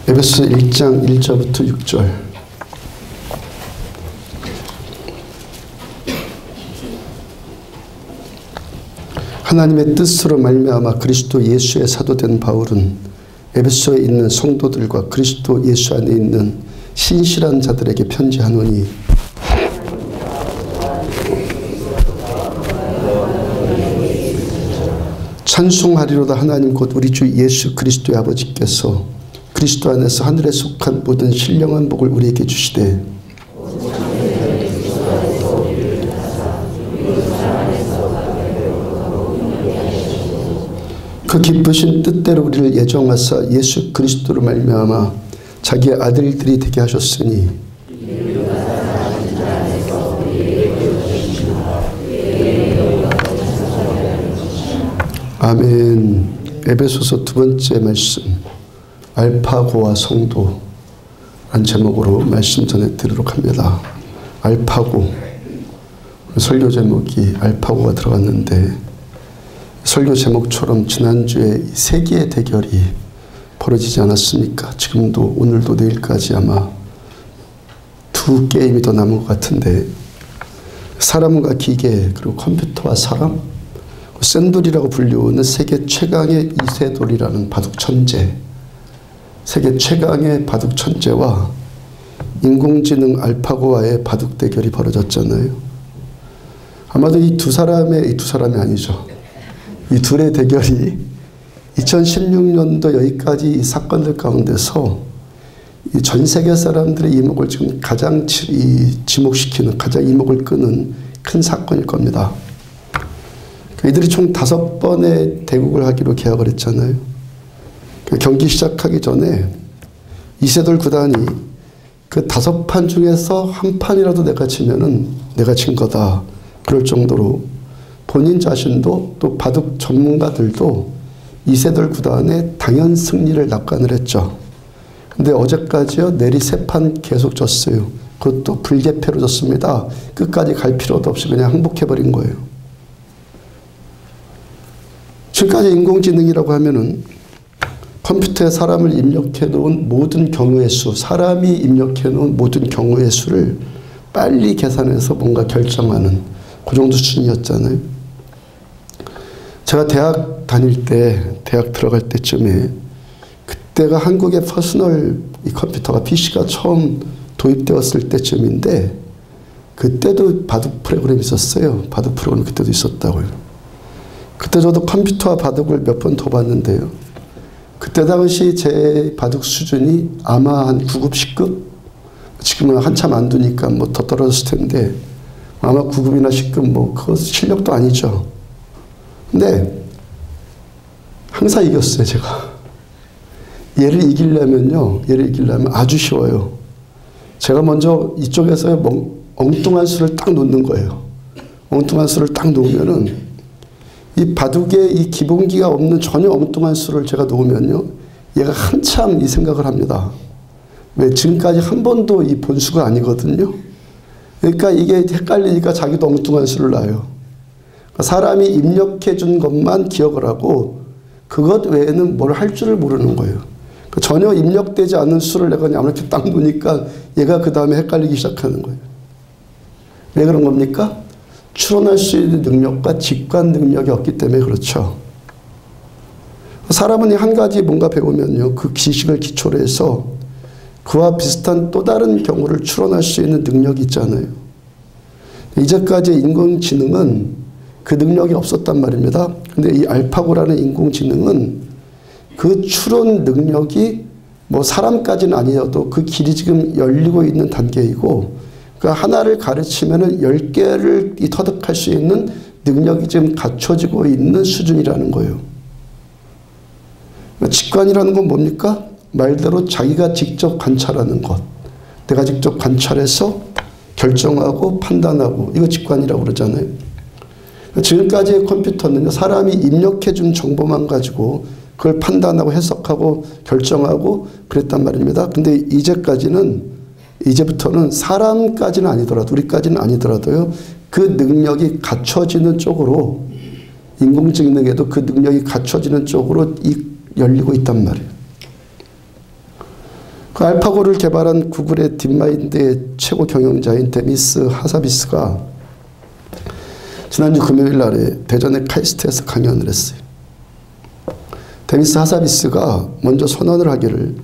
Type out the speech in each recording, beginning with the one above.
에베소 1장 1절부터 6절. 하나님의 뜻으로 말미암아 그리스도 예수의 사도된 바울은 에베소에 있는 성도들과 그리스도 예수 안에 있는 신실한 자들에게 편지하노니 찬송하리로다. 하나님 곧 우리 주 예수 그리스도의 아버지께서 그리스도 안에서 하늘에 속한 모든 신령한 복을 우리에게 주시되 그 기쁘신 뜻대로 우리를 예정하사 예수 그리스도로 말미암아 자기의 아들들이 되게 하셨으니 아멘. 에베소서 두 번째 말씀, 알파고와 성도란 제목으로 말씀 전해드리도록 합니다. 알파고, 설교 제목이 알파고가 들어갔는데 설교 제목처럼 지난주에 세계의 대결이 벌어지지 않았습니까? 지금도 오늘도 내일까지 아마 두 게임이 더 남은 것 같은데, 사람과 기계 그리고 컴퓨터와 사람, 샌돌이라고 불리우는 세계 최강의 이세돌이라는 바둑천재, 세계 최강의 바둑천재와 인공지능 알파고와의 바둑 대결이 벌어졌잖아요. 아마도 이 두 사람이 아니죠. 이 둘의 대결이 2016년도 여기까지 이 사건들 가운데서 이 전 세계 사람들의 이목을 지금 가장 지목시키는, 가장 이목을 끄는 큰 사건일 겁니다. 이들이 총 5번의 대국을 하기로 계약을 했잖아요. 경기 시작하기 전에 이세돌 구단이 그 5판 중에서 한 판이라도 내가 지면은 내가 진 거다. 그럴 정도로 본인 자신도 또 바둑 전문가들도 이세돌 구단의 당연 승리를 낙관을 했죠. 근데 어제까지요, 내리 3판 계속 졌어요. 그것도 불개패로 졌습니다. 끝까지 갈 필요도 없이 그냥 항복해버린 거예요. 지금까지 인공지능이라고 하면은 컴퓨터에 사람을 입력해 놓은 모든 경우의 수, 사람이 입력해 놓은 모든 경우의 수를 빨리 계산해서 뭔가 결정하는 그 정도 수준이었잖아요. 제가 대학 다닐 때, 대학 들어갈 때쯤에 그때가 한국의 퍼스널 이 컴퓨터가 PC가 처음 도입되었을 때쯤인데 그때도 바둑 프로그램이 있었어요. 바둑 프로그램 그때도 있었다고요. 그때 저도 컴퓨터와 바둑을 몇 번 더 봤는데요. 그때 당시 제 바둑 수준이 아마 한 9급, 10급? 지금은 한참 안 두니까 뭐 더 떨어졌을 텐데 아마 9급이나 10급 뭐 그거 실력도 아니죠. 근데 항상 이겼어요, 제가. 얘를 이기려면 아주 쉬워요. 제가 먼저 이쪽에서 엉뚱한 수를 딱 놓는 거예요. 엉뚱한 수를 딱 놓으면은 이 바둑에 이 기본기가 없는 전혀 엉뚱한 수를 제가 놓으면요, 얘가 한참 이 생각을 합니다. 왜? 지금까지 한 번도 이 본수가 아니거든요. 그러니까 이게 헷갈리니까 자기도 엉뚱한 수를 놔요. 사람이 입력해 준 것만 기억을 하고 그것 외에는 뭘 할 줄을 모르는 거예요. 전혀 입력되지 않은 수를 내가 그냥 이렇게 딱 놓으니까 얘가 그 다음에 헷갈리기 시작하는 거예요. 왜 그런 겁니까? 추론할 수 있는 능력과 직관 능력이 없기 때문에 그렇죠. 사람은 한 가지 뭔가 배우면요, 그 지식을 기초로 해서 그와 비슷한 또 다른 경우를 추론할 수 있는 능력이 있잖아요. 이제까지 인공지능은 그 능력이 없었단 말입니다. 근데 이 알파고라는 인공지능은 그 추론 능력이 뭐 사람까지는 아니어도 그 길이 지금 열리고 있는 단계이고, 그러니까 하나를 가르치면은 10개를 터득할 수 있는 능력이 지금 갖춰지고 있는 수준이라는 거예요. 직관이라는 건 뭡니까? 말대로 자기가 직접 관찰하는 것. 내가 직접 관찰해서 결정하고 판단하고, 이거 직관이라고 그러잖아요. 지금까지의 컴퓨터는 사람이 입력해 준 정보만 가지고 그걸 판단하고 해석하고 결정하고 그랬단 말입니다. 근데 이제부터는 사람까지는 아니더라도, 우리까지는 아니더라도요, 그 능력이 갖춰지는 쪽으로, 인공지능에도 그 능력이 갖춰지는 쪽으로 열리고 있단 말이에요. 그 알파고를 개발한 구글의 딥마인드의 최고 경영자인 데미스 하사비스가 지난주 금요일 날에 대전의 카이스트에서 강연을 했어요. 데미스 하사비스가 먼저 선언을 하기를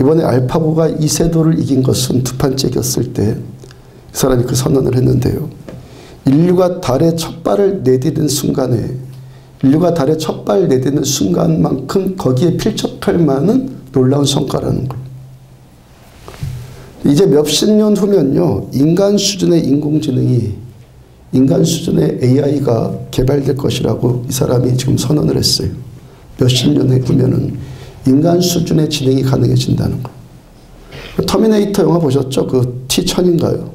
이번에 알파고가 이세돌을 이긴 것은 두 판째 이겼을 때 그 사람이 그 선언을 했는데요. 인류가 달에 첫 발을 내디딘 순간에 인류가 달에 첫 발을 내디는 순간만큼 거기에 필적할 만한 놀라운 성과라는 거예요. 이제 몇십 년 후면요. 인간 수준의 인공지능이 인간 수준의 AI가 개발될 것이라고 이 사람이 지금 선언을 했어요. 몇십 년 후면은 인간 수준의 지능이 가능해진다는 거예요. 터미네이터 영화 보셨죠? 그 T-1000인가요?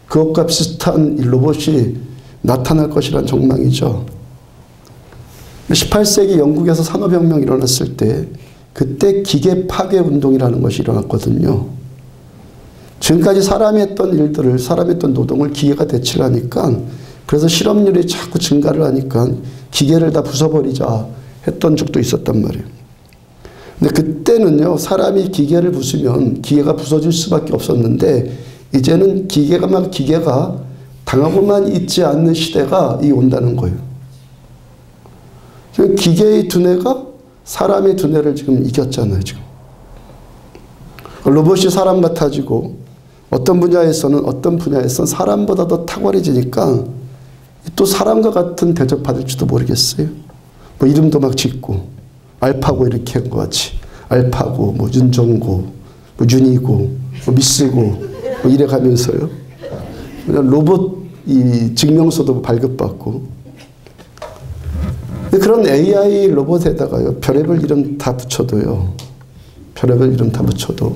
그것과 비슷한 로봇이 나타날 것이란 전망이죠. 18세기 영국에서 산업혁명이 일어났을 때 그때 기계 파괴 운동이라는 것이 일어났거든요. 지금까지 사람이 했던 일들을 사람이 했던 노동을 기계가 대체를 하니까 그래서 실업률이 자꾸 증가를 하니까 기계를 다 부숴버리자 했던 적도 있었단 말이에요. 근데 그때는요 사람이 기계를 부수면 기계가 부서질 수밖에 없었는데 이제는 기계가 당하고만 있지 않는 시대가 온다는 거예요. 지금 기계의 두뇌가 사람의 두뇌를 지금 이겼잖아요. 지금 로봇이 사람 같아지고 어떤 분야에서는 사람보다 더 탁월해지니까 또 사람과 같은 대접 받을지도 모르겠어요. 뭐 이름도 막 짓고 알파고 이렇게 한 것 같이 알파고 뭐 윤정고 뭐 윤이고 뭐 미쓰고 뭐 이래 가면서요. 그냥 로봇 이 증명서도 발급받고 그런 AI 로봇에다가요 별의별 이름 다 붙여도요. 별의별 이름 다 붙여도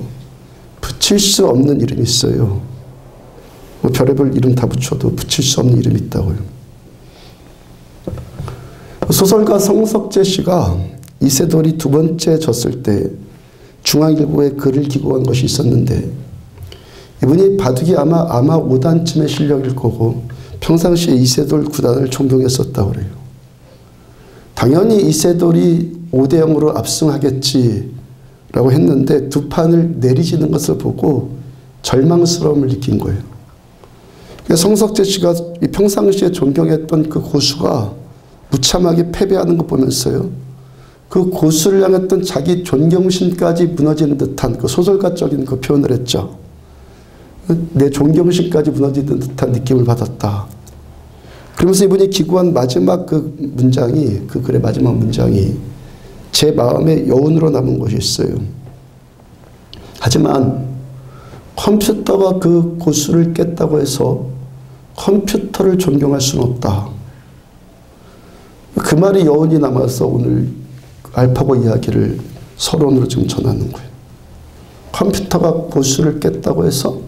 붙일 수 없는 이름이 있어요. 뭐 별의별 이름 다 붙여도 붙일 수 없는 이름이 있다고요. 소설가 성석재 씨가 이세돌이 두 번째 졌을 때 중앙일보에 글을 기고한 것이 있었는데 이분이 바둑이 아마 5단쯤의 실력일 거고 평상시에 이세돌 구단을 존경했었다고 그래요. 당연히 이세돌이 5대0으로 압승하겠지라고 했는데 두 판을 내리지는 것을 보고 절망스러움을 느낀 거예요. 성석재 씨가 평상시에 존경했던 그 고수가 무참하게 패배하는 거 보면서요. 그 고수를 향했던 자기 존경심까지 무너지는 듯한 그 소설가적인 그 표현을 했죠. 내 존경심까지 무너지는 듯한 느낌을 받았다. 그러면서 이분이 기고한 마지막 그 문장이 그 글의 마지막 문장이 제 마음의 여운으로 남은 것이 있어요. 하지만 컴퓨터가 그 고수를 깼다고 해서 컴퓨터를 존경할 수는 없다. 그 말이 여운이 남아서 오늘 알파고 이야기를 서론으로 지금 전하는 거예요. 컴퓨터가 고수를 깼다고 해서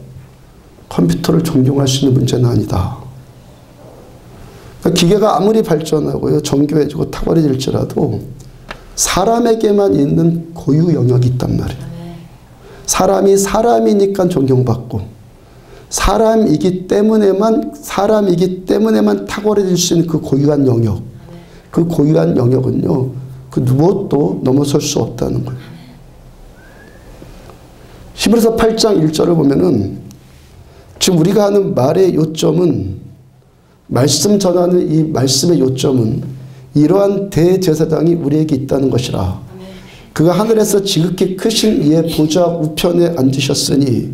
컴퓨터를 존경할 수 있는 문제는 아니다. 그러니까 기계가 아무리 발전하고요, 정교해지고 탁월해질지라도 사람에게만 있는 고유 영역이 있단 말이에요. 사람이 사람이니까 존경받고 사람이기 때문에만 탁월해질 수 있는 그 고유한 영역. 그 고유한 영역은요, 그 무엇도 넘어설 수 없다는 거예요. 히브리서 8장 1절을 보면은 지금 우리가 하는 말의 요점은 말씀 전하는 이 말씀의 요점은 이러한 대제사장이 우리에게 있다는 것이라. 그가 하늘에서 지극히 크신 이의 보좌 우편에 앉으셨으니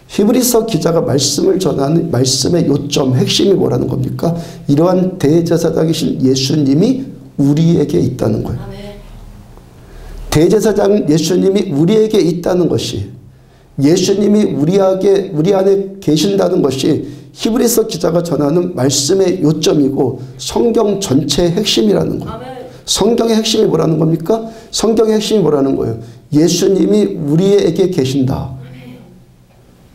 히브리서 기자가 말씀을 전하는 말씀의 요점, 핵심이 뭐라는 겁니까? 이러한 대제사장이신 예수님이 우리에게 있다는 거예요. 대제사장 예수님이 우리에게 있다는 것이 예수님이 우리 안에 계신다는 것이 히브리서 기자가 전하는 말씀의 요점이고 성경 전체의 핵심이라는 거예요. 성경의 핵심이 뭐라는 겁니까? 성경의 핵심이 뭐라는 거예요? 예수님이 우리에게 계신다.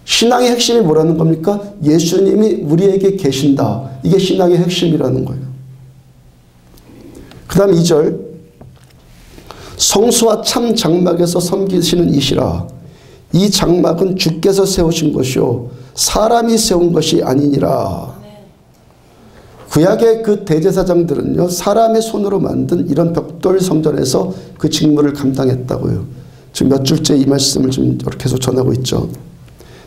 신앙의 핵심이 뭐라는 겁니까? 예수님이 우리에게 계신다. 이게 신앙의 핵심이라는 거예요. 그 다음 2절 성수와 참 장막에서 섬기시는 이시라. 이 장막은 주께서 세우신 것이요 사람이 세운 것이 아니니라. 구약의 그 대제사장들은요 사람의 손으로 만든 이런 벽돌 성전에서 그 직무를 감당했다고요. 지금 몇 줄째 이 말씀을 좀 이렇게 해서 전하고 있죠.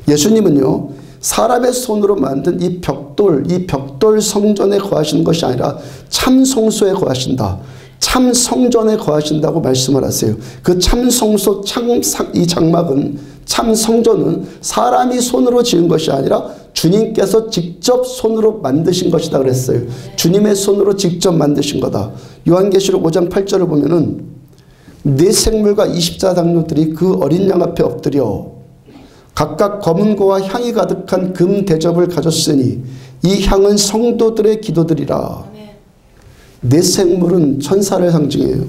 예수님은요, 사람의 손으로 만든 이 벽돌 성전에 거하시는 것이 아니라 참 성소에 거하신다. 참 성전에 거하신다고 말씀을 하세요. 그 참 성소, 이 장막은, 참 성전은 사람이 손으로 지은 것이 아니라 주님께서 직접 손으로 만드신 것이다 그랬어요. 주님의 손으로 직접 만드신 거다. 요한계시록 5장 8절을 보면은 네 생물과 24장로들이 그 어린 양 앞에 엎드려 각각 검은 고와 향이 가득한 금 대접을 가졌으니 이 향은 성도들의 기도들이라. 네 생물은 천사를 상징해요.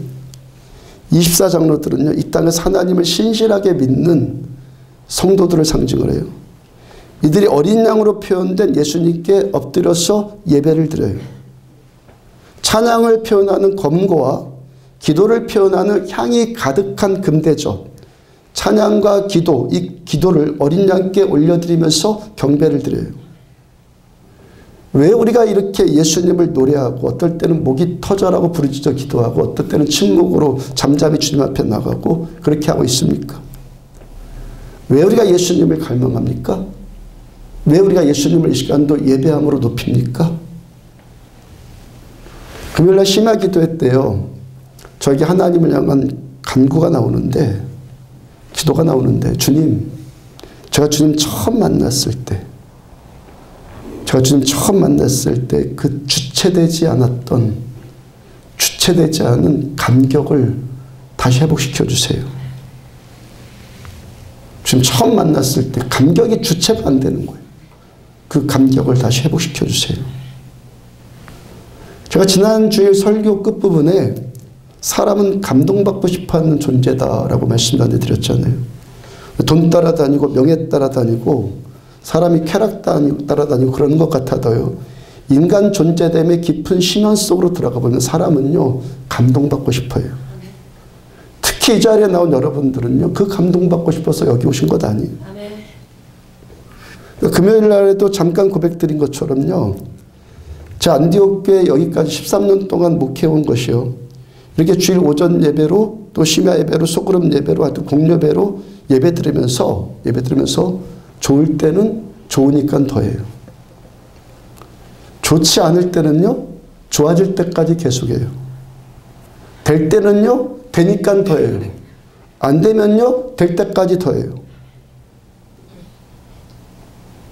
24장로들은요, 이 땅에서 하나님을 신실하게 믿는 성도들을 상징을 해요. 이들이 어린 양으로 표현된 예수님께 엎드려서 예배를 드려요. 찬양을 표현하는 검고와 기도를 표현하는 향이 가득한 금대접, 찬양과 기도, 이 기도를 어린 양께 올려드리면서 경배를 드려요. 왜 우리가 이렇게 예수님을 노래하고 어떨 때는 목이 터져라고 부르짖어 기도하고 어떨 때는 침묵으로 잠잠히 주님 앞에 나가고 그렇게 하고 있습니까? 왜 우리가 예수님을 갈망합니까? 왜 우리가 예수님을 이 시간도 예배함으로 높입니까? 금요일날 심야 기도회 때요, 저에게 하나님을 향한 간구가 나오는데, 기도가 나오는데, 주님, 제가 주님 처음 만났을 때 그 주체되지 않은 감격을 다시 회복시켜 주세요. 지금 처음 만났을 때 감격이 주체가 안 되는 거예요. 그 감격을 다시 회복시켜 주세요. 제가 지난 주일 설교 끝부분에 사람은 감동받고 싶어하는 존재다라고 말씀 전해드렸잖아요. 돈 따라다니고 명예 따라다니고 사람이 쾌락 따라다니고 그러는 것 같아도요, 인간 존재됨의 깊은 심연 속으로 들어가 보면 사람은요, 감동받고 싶어요. 특히 이 자리에 나온 여러분들은요, 그 감동받고 싶어서 여기 오신 것 아니에요. 금요일 날에도 잠깐 고백드린 것처럼요, 제 안디옥 교회 여기까지 13년 동안 목회해온 것이요, 이렇게 주일 오전 예배로 또 심야 예배로 소그룹 예배로 아주 공예배로 예배 들으면서 좋을 때는 좋으니까 더해요. 좋지 않을 때는요, 좋아질 때까지 계속해요. 될 때는요, 되니까 더해요. 안 되면요, 될 때까지 더해요.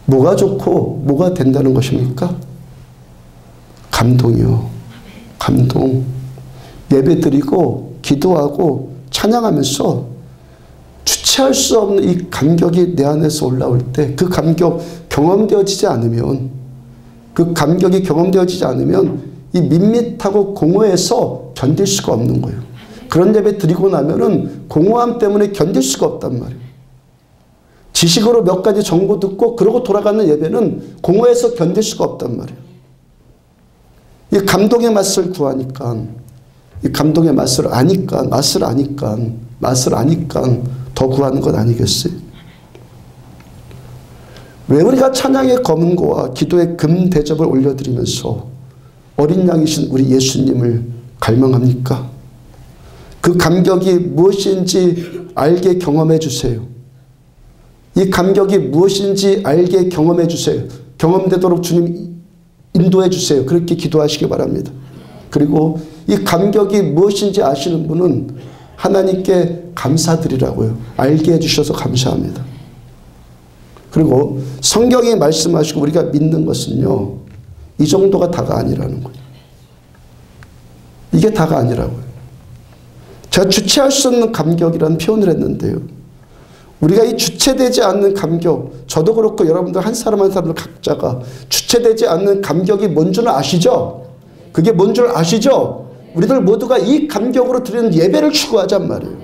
뭐가 좋고 뭐가 된다는 것입니까? 감동이요. 감동. 예배 드리고 기도하고 찬양하면서 주체할 수 없는 이 감격이 내 안에서 올라올 때, 그 감격 경험되어지지 않으면, 이 밋밋하고 공허해서 견딜 수가 없는 거예요. 그런 예배 드리고 나면은 공허함 때문에 견딜 수가 없단 말이에요. 지식으로 몇 가지 정보 듣고 그러고 돌아가는 예배는 공허해서 견딜 수가 없단 말이에요. 이 감동의 맛을 구하니까, 이 감동의 맛을 아니까 더 구하는 것 아니겠어요? 왜 우리가 찬양의 검은 고와 기도의 금 대접을 올려드리면서 어린 양이신 우리 예수님을 갈망합니까? 그 감격이 무엇인지 알게 경험해 주세요. 이 감격이 무엇인지 알게 경험해 주세요. 경험되도록 주님 인도해 주세요. 그렇게 기도하시기 바랍니다. 그리고 이 감격이 무엇인지 아시는 분은 하나님께 감사드리라고요. 알게 해주셔서 감사합니다. 그리고 성경이 말씀하시고 우리가 믿는 것은요, 이 정도가 다가 아니라는 거예요. 이게 다가 아니라고요. 제가 주체할 수 없는 감격이라는 표현을 했는데요, 우리가 이 주체되지 않는 감격, 저도 그렇고 여러분들 한 사람 한 사람 각자가 주체되지 않는 감격이 뭔 줄 아시죠? 그게 뭔 줄 아시죠? 우리들 모두가 이 감격으로 드리는 예배를 추구하잔 말이에요.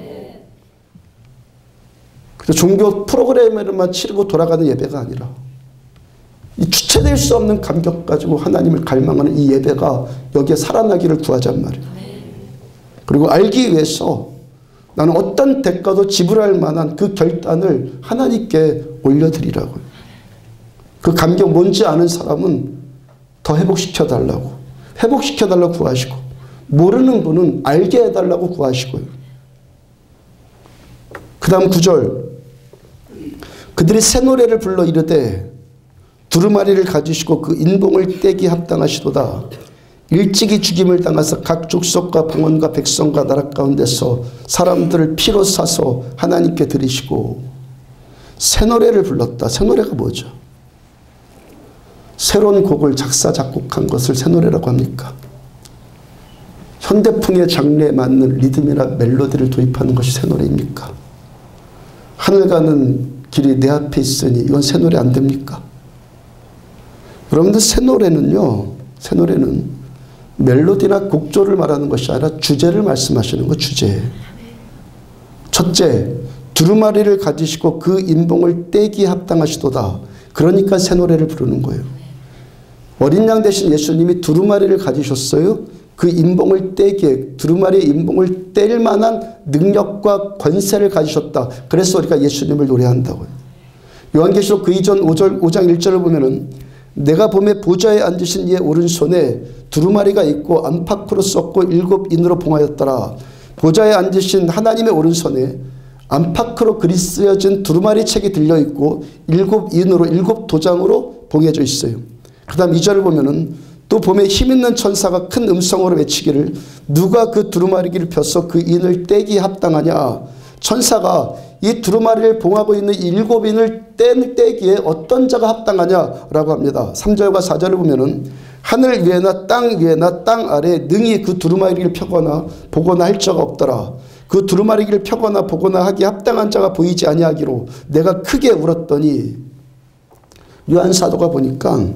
그래서 종교 프로그램에만 치르고 돌아가는 예배가 아니라 이 주체될 수 없는 감격 가지고 하나님을 갈망하는 이 예배가 여기에 살아나기를 구하잔 말이에요. 그리고 알기 위해서 나는 어떤 대가도 지불할 만한 그 결단을 하나님께 올려드리라고요. 그 감격 뭔지 아는 사람은 더 회복시켜달라고 구하시고, 모르는 분은 알게 해달라고 구하시고요. 그 다음 9절. 그들이 새 노래를 불러 이르되 두루마리를 가지시고 그 인봉을 떼기 합당하시도다. 일찍이 죽임을 당하사 각 족속과 방언과 백성과 나라 가운데서 사람들을 피로 사서 하나님께 드리시고. 새 노래를 불렀다. 새 노래가 뭐죠? 새로운 곡을 작사 작곡한 것을 새 노래라고 합니까? 현대풍의 장르에 맞는 리듬이나 멜로디를 도입하는 것이 새 노래입니까? 하늘 가는 길이 내 앞에 있으니 이건 새 노래 안 됩니까? 여러분들 새 노래는요, 새 노래는 멜로디나 곡조를 말하는 것이 아니라 주제를 말씀하시는 거, 주제. 첫째, 두루마리를 가지시고 그 인봉을 떼기에 합당하시도다. 그러니까 새 노래를 부르는 거예요. 어린 양 대신 예수님이 두루마리를 가지셨어요. 그 인봉을 떼기에, 두루마리의 인봉을 뗄 만한 능력과 권세를 가지셨다. 그래서 우리가 예수님을 노래한다고요. 요한계시록 그 이전 5장 1절을 보면은 내가 봄에 보좌에 앉으신 이의 오른손에 두루마리가 있고 안팎으로 썩고 7인으로 봉하였더라. 보좌에 앉으신 하나님의 오른손에 안팎으로 그리 쓰여진 두루마리 책이 들려있고 7인으로 7도장으로 봉해져 있어요. 그 다음 2절을 보면은 또 봄에 힘있는 천사가 큰 음성으로 외치기를 누가 그 두루마리를 펴서 그 인을 떼기에 합당하냐. 천사가 이 두루마리를 봉하고 있는 이 7인을 떼기에 어떤 자가 합당하냐라고 합니다. 3절과 4절을 보면은 하늘 위에나 땅 위에나 땅 아래에 능히 그 두루마리를 펴거나 보거나 할 자가 없더라. 그 두루마리를 펴거나 보거나 하기에 합당한 자가 보이지 아니하기로 내가 크게 울었더니. 요한 사도가 보니까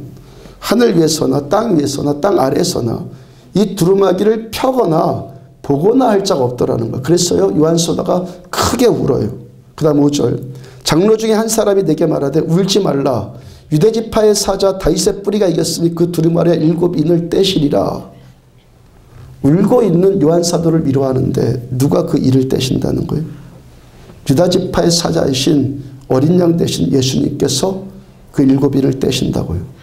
하늘 위에서나 땅 위에서나 땅 아래에서나 이 두루마기를 펴거나 보거나 할 자가 없더라는 거예요. 그래서요, 요한 사도가 크게 울어요. 그 다음 5절. 장로 중에 한 사람이 내게 말하되 울지 말라. 유대지파의 사자 다윗의 뿌리가 이겼으니 그 두루마리의 7인을 떼시리라. 울고 있는 요한 사도를 위로하는데 누가 그 일을 떼신다는 거예요? 유다지파의 사자이신 어린 양 대신 예수님께서 그 7인을 떼신다고요.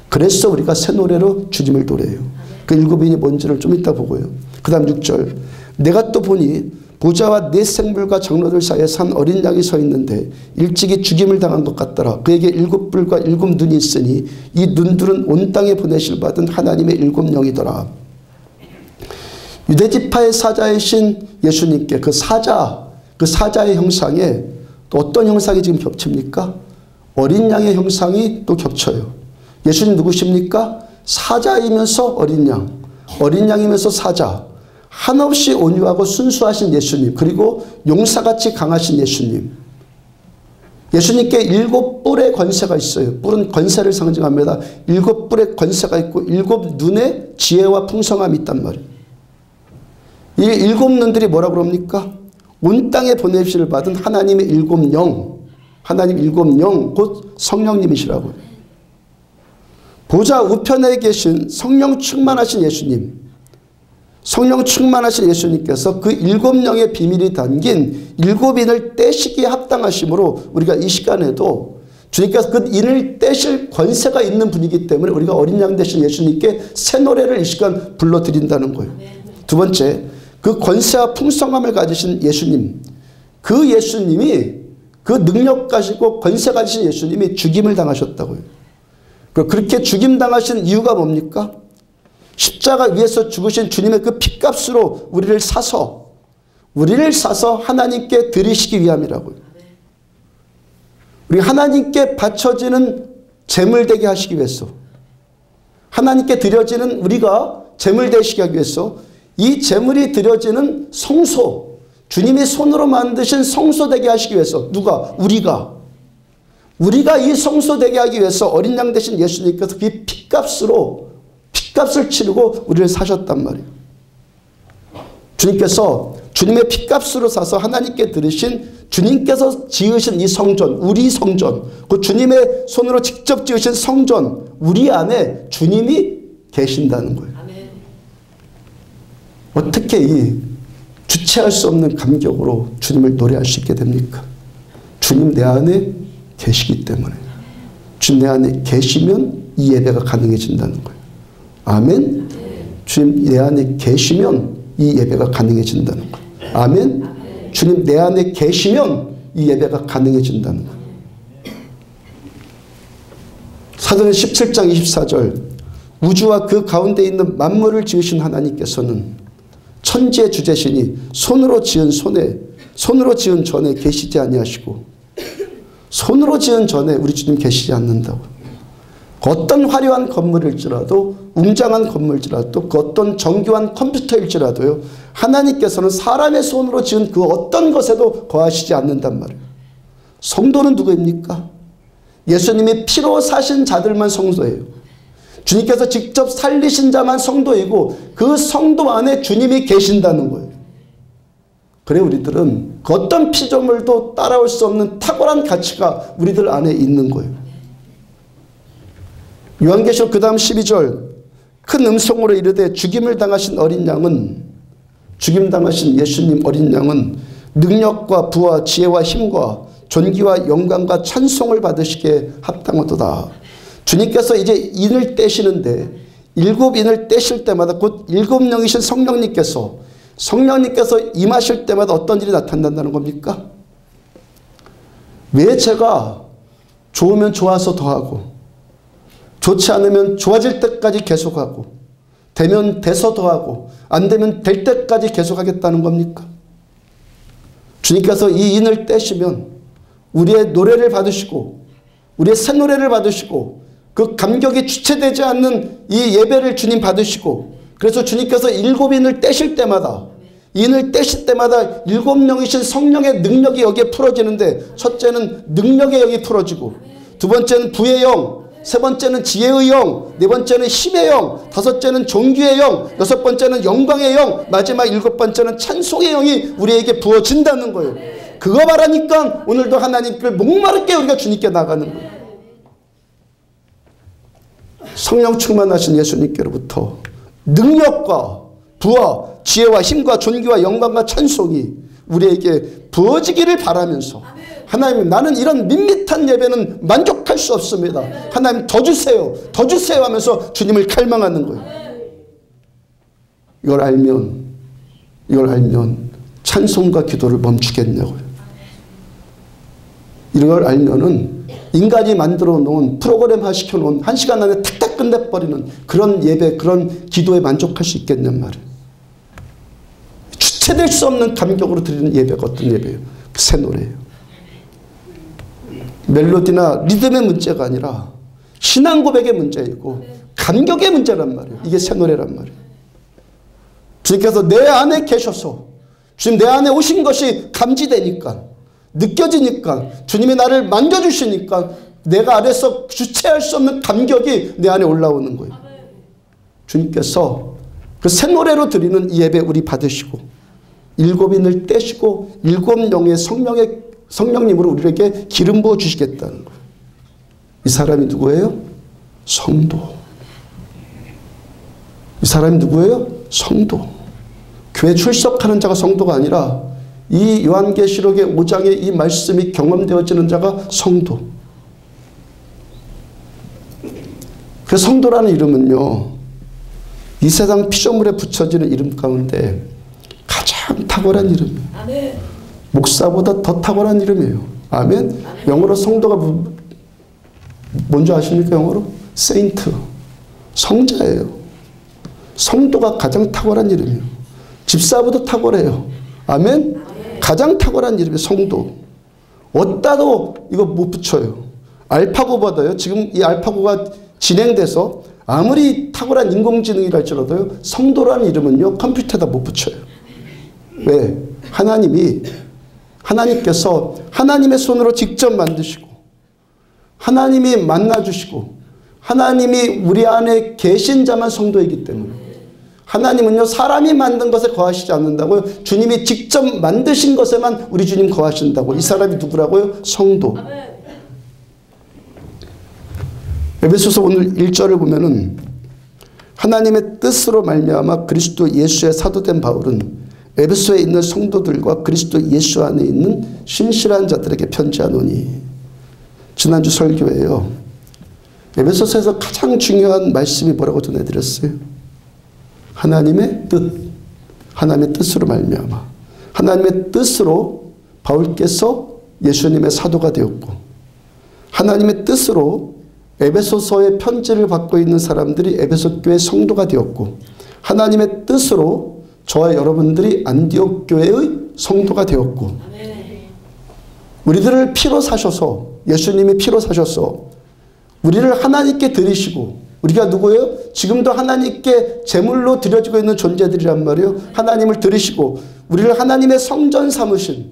그래서 우리가 새 노래로 주님을 노래해요. 그 7인이 뭔지를 좀 이따 보고요. 그 다음 6절. 내가 또 보니 보좌와 네 생물과 장로들 사이에 산 어린 양이 서 있는데 일찍이 죽임을 당한 것 같더라. 그에게 7뿔과 7눈이 있으니 이 눈들은 온 땅에 보내실 받은 하나님의 7영이더라. 유대지파의 사자이신 예수님께 그 사자의 형상에 또 어떤 형상이 지금 겹칩니까? 어린 양의 형상이 또 겹쳐요. 예수님 누구십니까? 사자이면서 어린 양, 어린 양이면서 사자. 한없이 온유하고 순수하신 예수님, 그리고 용사같이 강하신 예수님. 예수님께 7뿔의 권세가 있어요. 뿔은 권세를 상징합니다. 7뿔의 권세가 있고 7눈의 지혜와 풍성함이 있단 말이에요. 이 7눈들이 뭐라고 그럽니까? 온 땅에 보내시를 받은 하나님의 7영, 하나님 7영, 곧 성령님이시라고요. 보좌 우편에 계신 성령 충만하신 예수님, 성령 충만하신 예수님께서 그 7영의 비밀이 담긴 7인을 떼시기에 합당하심으로 우리가 이 시간에도 주님께서 그 인을 떼실 권세가 있는 분이기 때문에 우리가 어린 양 되신 예수님께 새 노래를 이 시간 불러드린다는 거예요. 두 번째, 그 권세와 풍성함을 가지신 예수님, 그 예수님이 그 능력 가지고 권세 가지신 예수님이 죽임을 당하셨다고요. 그렇게 죽임당하신 이유가 뭡니까? 십자가 위에서 죽으신 주님의 그 핏값으로 우리를 사서 하나님께 드리시기 위함이라고요. 우리 하나님께 바쳐지는 제물 되게 하시기 위해서, 하나님께 드려지는 우리가 제물 되시기 하기 위해서 이 제물이 드려지는 성소, 주님이 손으로 만드신 성소 되게 하시기 위해서 누가? 우리가 이 성소 되게 하기 위해서 어린 양 대신 예수님께서 그 핏값을 치르고 우리를 사셨단 말이에요. 주님께서 주님의 핏값으로 사서 하나님께 드리신, 주님께서 지으신 이 성전, 우리 성전, 그 주님의 손으로 직접 지으신 성전, 우리 안에 주님이 계신다는 거예요. 어떻게 이 주체할 수 없는 감격으로 주님을 노래할 수 있게 됩니까? 주님 내 안에 계시기 때문에. 주님 내 안에 계시면 이 예배가 가능해진다는 거예요. 아멘. 주님 내 안에 계시면 이 예배가 가능해진다는 거예요. 아멘. 주님 내 안에 계시면 이 예배가 가능해진다는 거예요. 사도행 17장 24절 우주와 그 가운데 있는 만물을 지으신 하나님께서는 천지의 주재신이 손으로 지은 전에 계시지 아니하시고 손으로 지은 전에 우리 주님 계시지 않는다고. 어떤 화려한 건물일지라도 웅장한 건물일지라도 그 어떤 정교한 컴퓨터일지라도요 하나님께서는 사람의 손으로 지은 그 어떤 것에도 거하시지 않는단 말이에요. 성도는 누구입니까? 예수님이 피로 사신 자들만 성도예요. 주님께서 직접 살리신 자만 성도이고 그 성도 안에 주님이 계신다는 거예요. 그래 우리들은 그 어떤 피조물도 따라올 수 없는 탁월한 가치가 우리들 안에 있는 거예요. 요한계시록 그 다음 12절 큰 음성으로 이르되 죽임을 당하신 예수님 어린 양은 능력과 부와 지혜와 힘과 존귀와 영광과 찬송을 받으시기에 합당하도다. 주님께서 이제 인을 떼시는데 일곱 인을 떼실 때마다 곧 일곱 영이신 성령님께서 임하실 때마다 어떤 일이 나타난다는 겁니까? 왜 제가 좋으면 좋아서 더하고 좋지 않으면 좋아질 때까지 계속하고 되면 돼서 더하고 안 되면 될 때까지 계속하겠다는 겁니까? 주님께서 이 인을 떼시면 우리의 노래를 받으시고 우리의 새 노래를 받으시고 그 감격이 주체되지 않는 이 예배를 주님 받으시고 그래서 주님께서 일곱 인을 떼실 때마다 일곱 영이신 성령의 능력이 여기에 풀어지는데 첫째는 능력의 영이 풀어지고 두 번째는 부의 영, 세 번째는 지혜의 영, 네 번째는 힘의 영, 다섯째는 존귀의 영, 여섯 번째는 영광의 영, 마지막 일곱 번째는 찬송의 영이 우리에게 부어진다는 거예요. 그거 바라니까 오늘도 하나님께 목마르게 우리가 주님께 나가는 거예요. 성령 충만하신 예수님께로부터 능력과 부와 지혜와 힘과 존귀와 영광과 찬송이 우리에게 부어지기를 바라면서 하나님 나는 이런 밋밋한 예배는 만족할 수 없습니다. 하나님 더 주세요. 더 주세요 하면서 주님을 갈망하는 거예요. 이걸 알면 찬송과 기도를 멈추겠냐고요. 이걸 알면은 인간이 만들어 놓은 프로그램화 시켜놓은 1시간 안에 탁탁 끝내버리는 그런 예배 그런 기도에 만족할 수 있겠냔 말이에요. 주체될 수 없는 감격으로 드리는 예배가 어떤 예배예요? 새 노래예요. 멜로디나 리듬의 문제가 아니라 신앙 고백의 문제이고 감격의 문제란 말이에요. 이게 새 노래란 말이에요. 주님께서 내 안에 계셔서 주님 내 안에 오신 것이 감지되니까 느껴지니까 주님이 나를 만져주시니까 내가 안에서 주체할 수 없는 감격이 내 안에 올라오는 거예요. 주님께서 그 새 노래로 드리는 이 예배 우리 받으시고 일곱 인을 떼시고 일곱 영의 성령님으로 우리에게 기름 부어 주시겠다는 거예요. 이 사람이 누구예요? 성도. 이 사람이 누구예요? 성도. 교회 출석하는 자가 성도가 아니라 이 요한계시록의 5장의 이 말씀이 경험되어지는 자가 성도. 그 성도라는 이름은요. 이 세상 피조물에 붙여지는 이름 가운데 가장 탁월한 이름이에요. 아멘. 목사보다 더 탁월한 이름이에요. 아멘. 영어로 성도가 뭔지 아십니까? 영어로? 세인트. 성자예요. 성도가 가장 탁월한 이름이에요. 집사보다 탁월해요. 아멘. 가장 탁월한 이름이 성도. 어디다도 이거 못 붙여요. 알파고보다요. 지금 이 알파고가 진행돼서 아무리 탁월한 인공지능이라 할지라도요. 성도라는 이름은요. 컴퓨터에다 못 붙여요. 왜? 하나님께서 하나님의 손으로 직접 만드시고 하나님이 만나주시고 하나님이 우리 안에 계신 자만 성도이기 때문에 하나님은요 사람이 만든 것에 거하시지 않는다고요. 주님이 직접 만드신 것에만 우리 주님 거하신다고. 이 사람이 누구라고요? 성도. 에베소서 오늘 1절을 보면은 하나님의 뜻으로 말미암아 그리스도 예수의 사도된 바울은 에베소에 있는 성도들과 그리스도 예수 안에 있는 신실한 자들에게 편지하노니. 지난주 설교에요. 에베소서에서 가장 중요한 말씀이 뭐라고 전해드렸어요? 하나님의 뜻. 하나님의 뜻으로 말미암아. 하나님의 뜻으로 바울께서 예수님의 사도가 되었고, 하나님의 뜻으로 에베소서의 편지를 받고 있는 사람들이 에베소 교회 성도가 되었고, 하나님의 뜻으로 저와 여러분들이 안디옥 교회의 성도가 되었고, 우리들을 피로 사셔서, 예수님이 피로 사셔서 우리를 하나님께 드리시고, 우리가 누구예요? 지금도 하나님께 제물로 드려지고 있는 존재들이란 말이에요. 하나님을 드리시고 우리를 하나님의 성전 삼으신,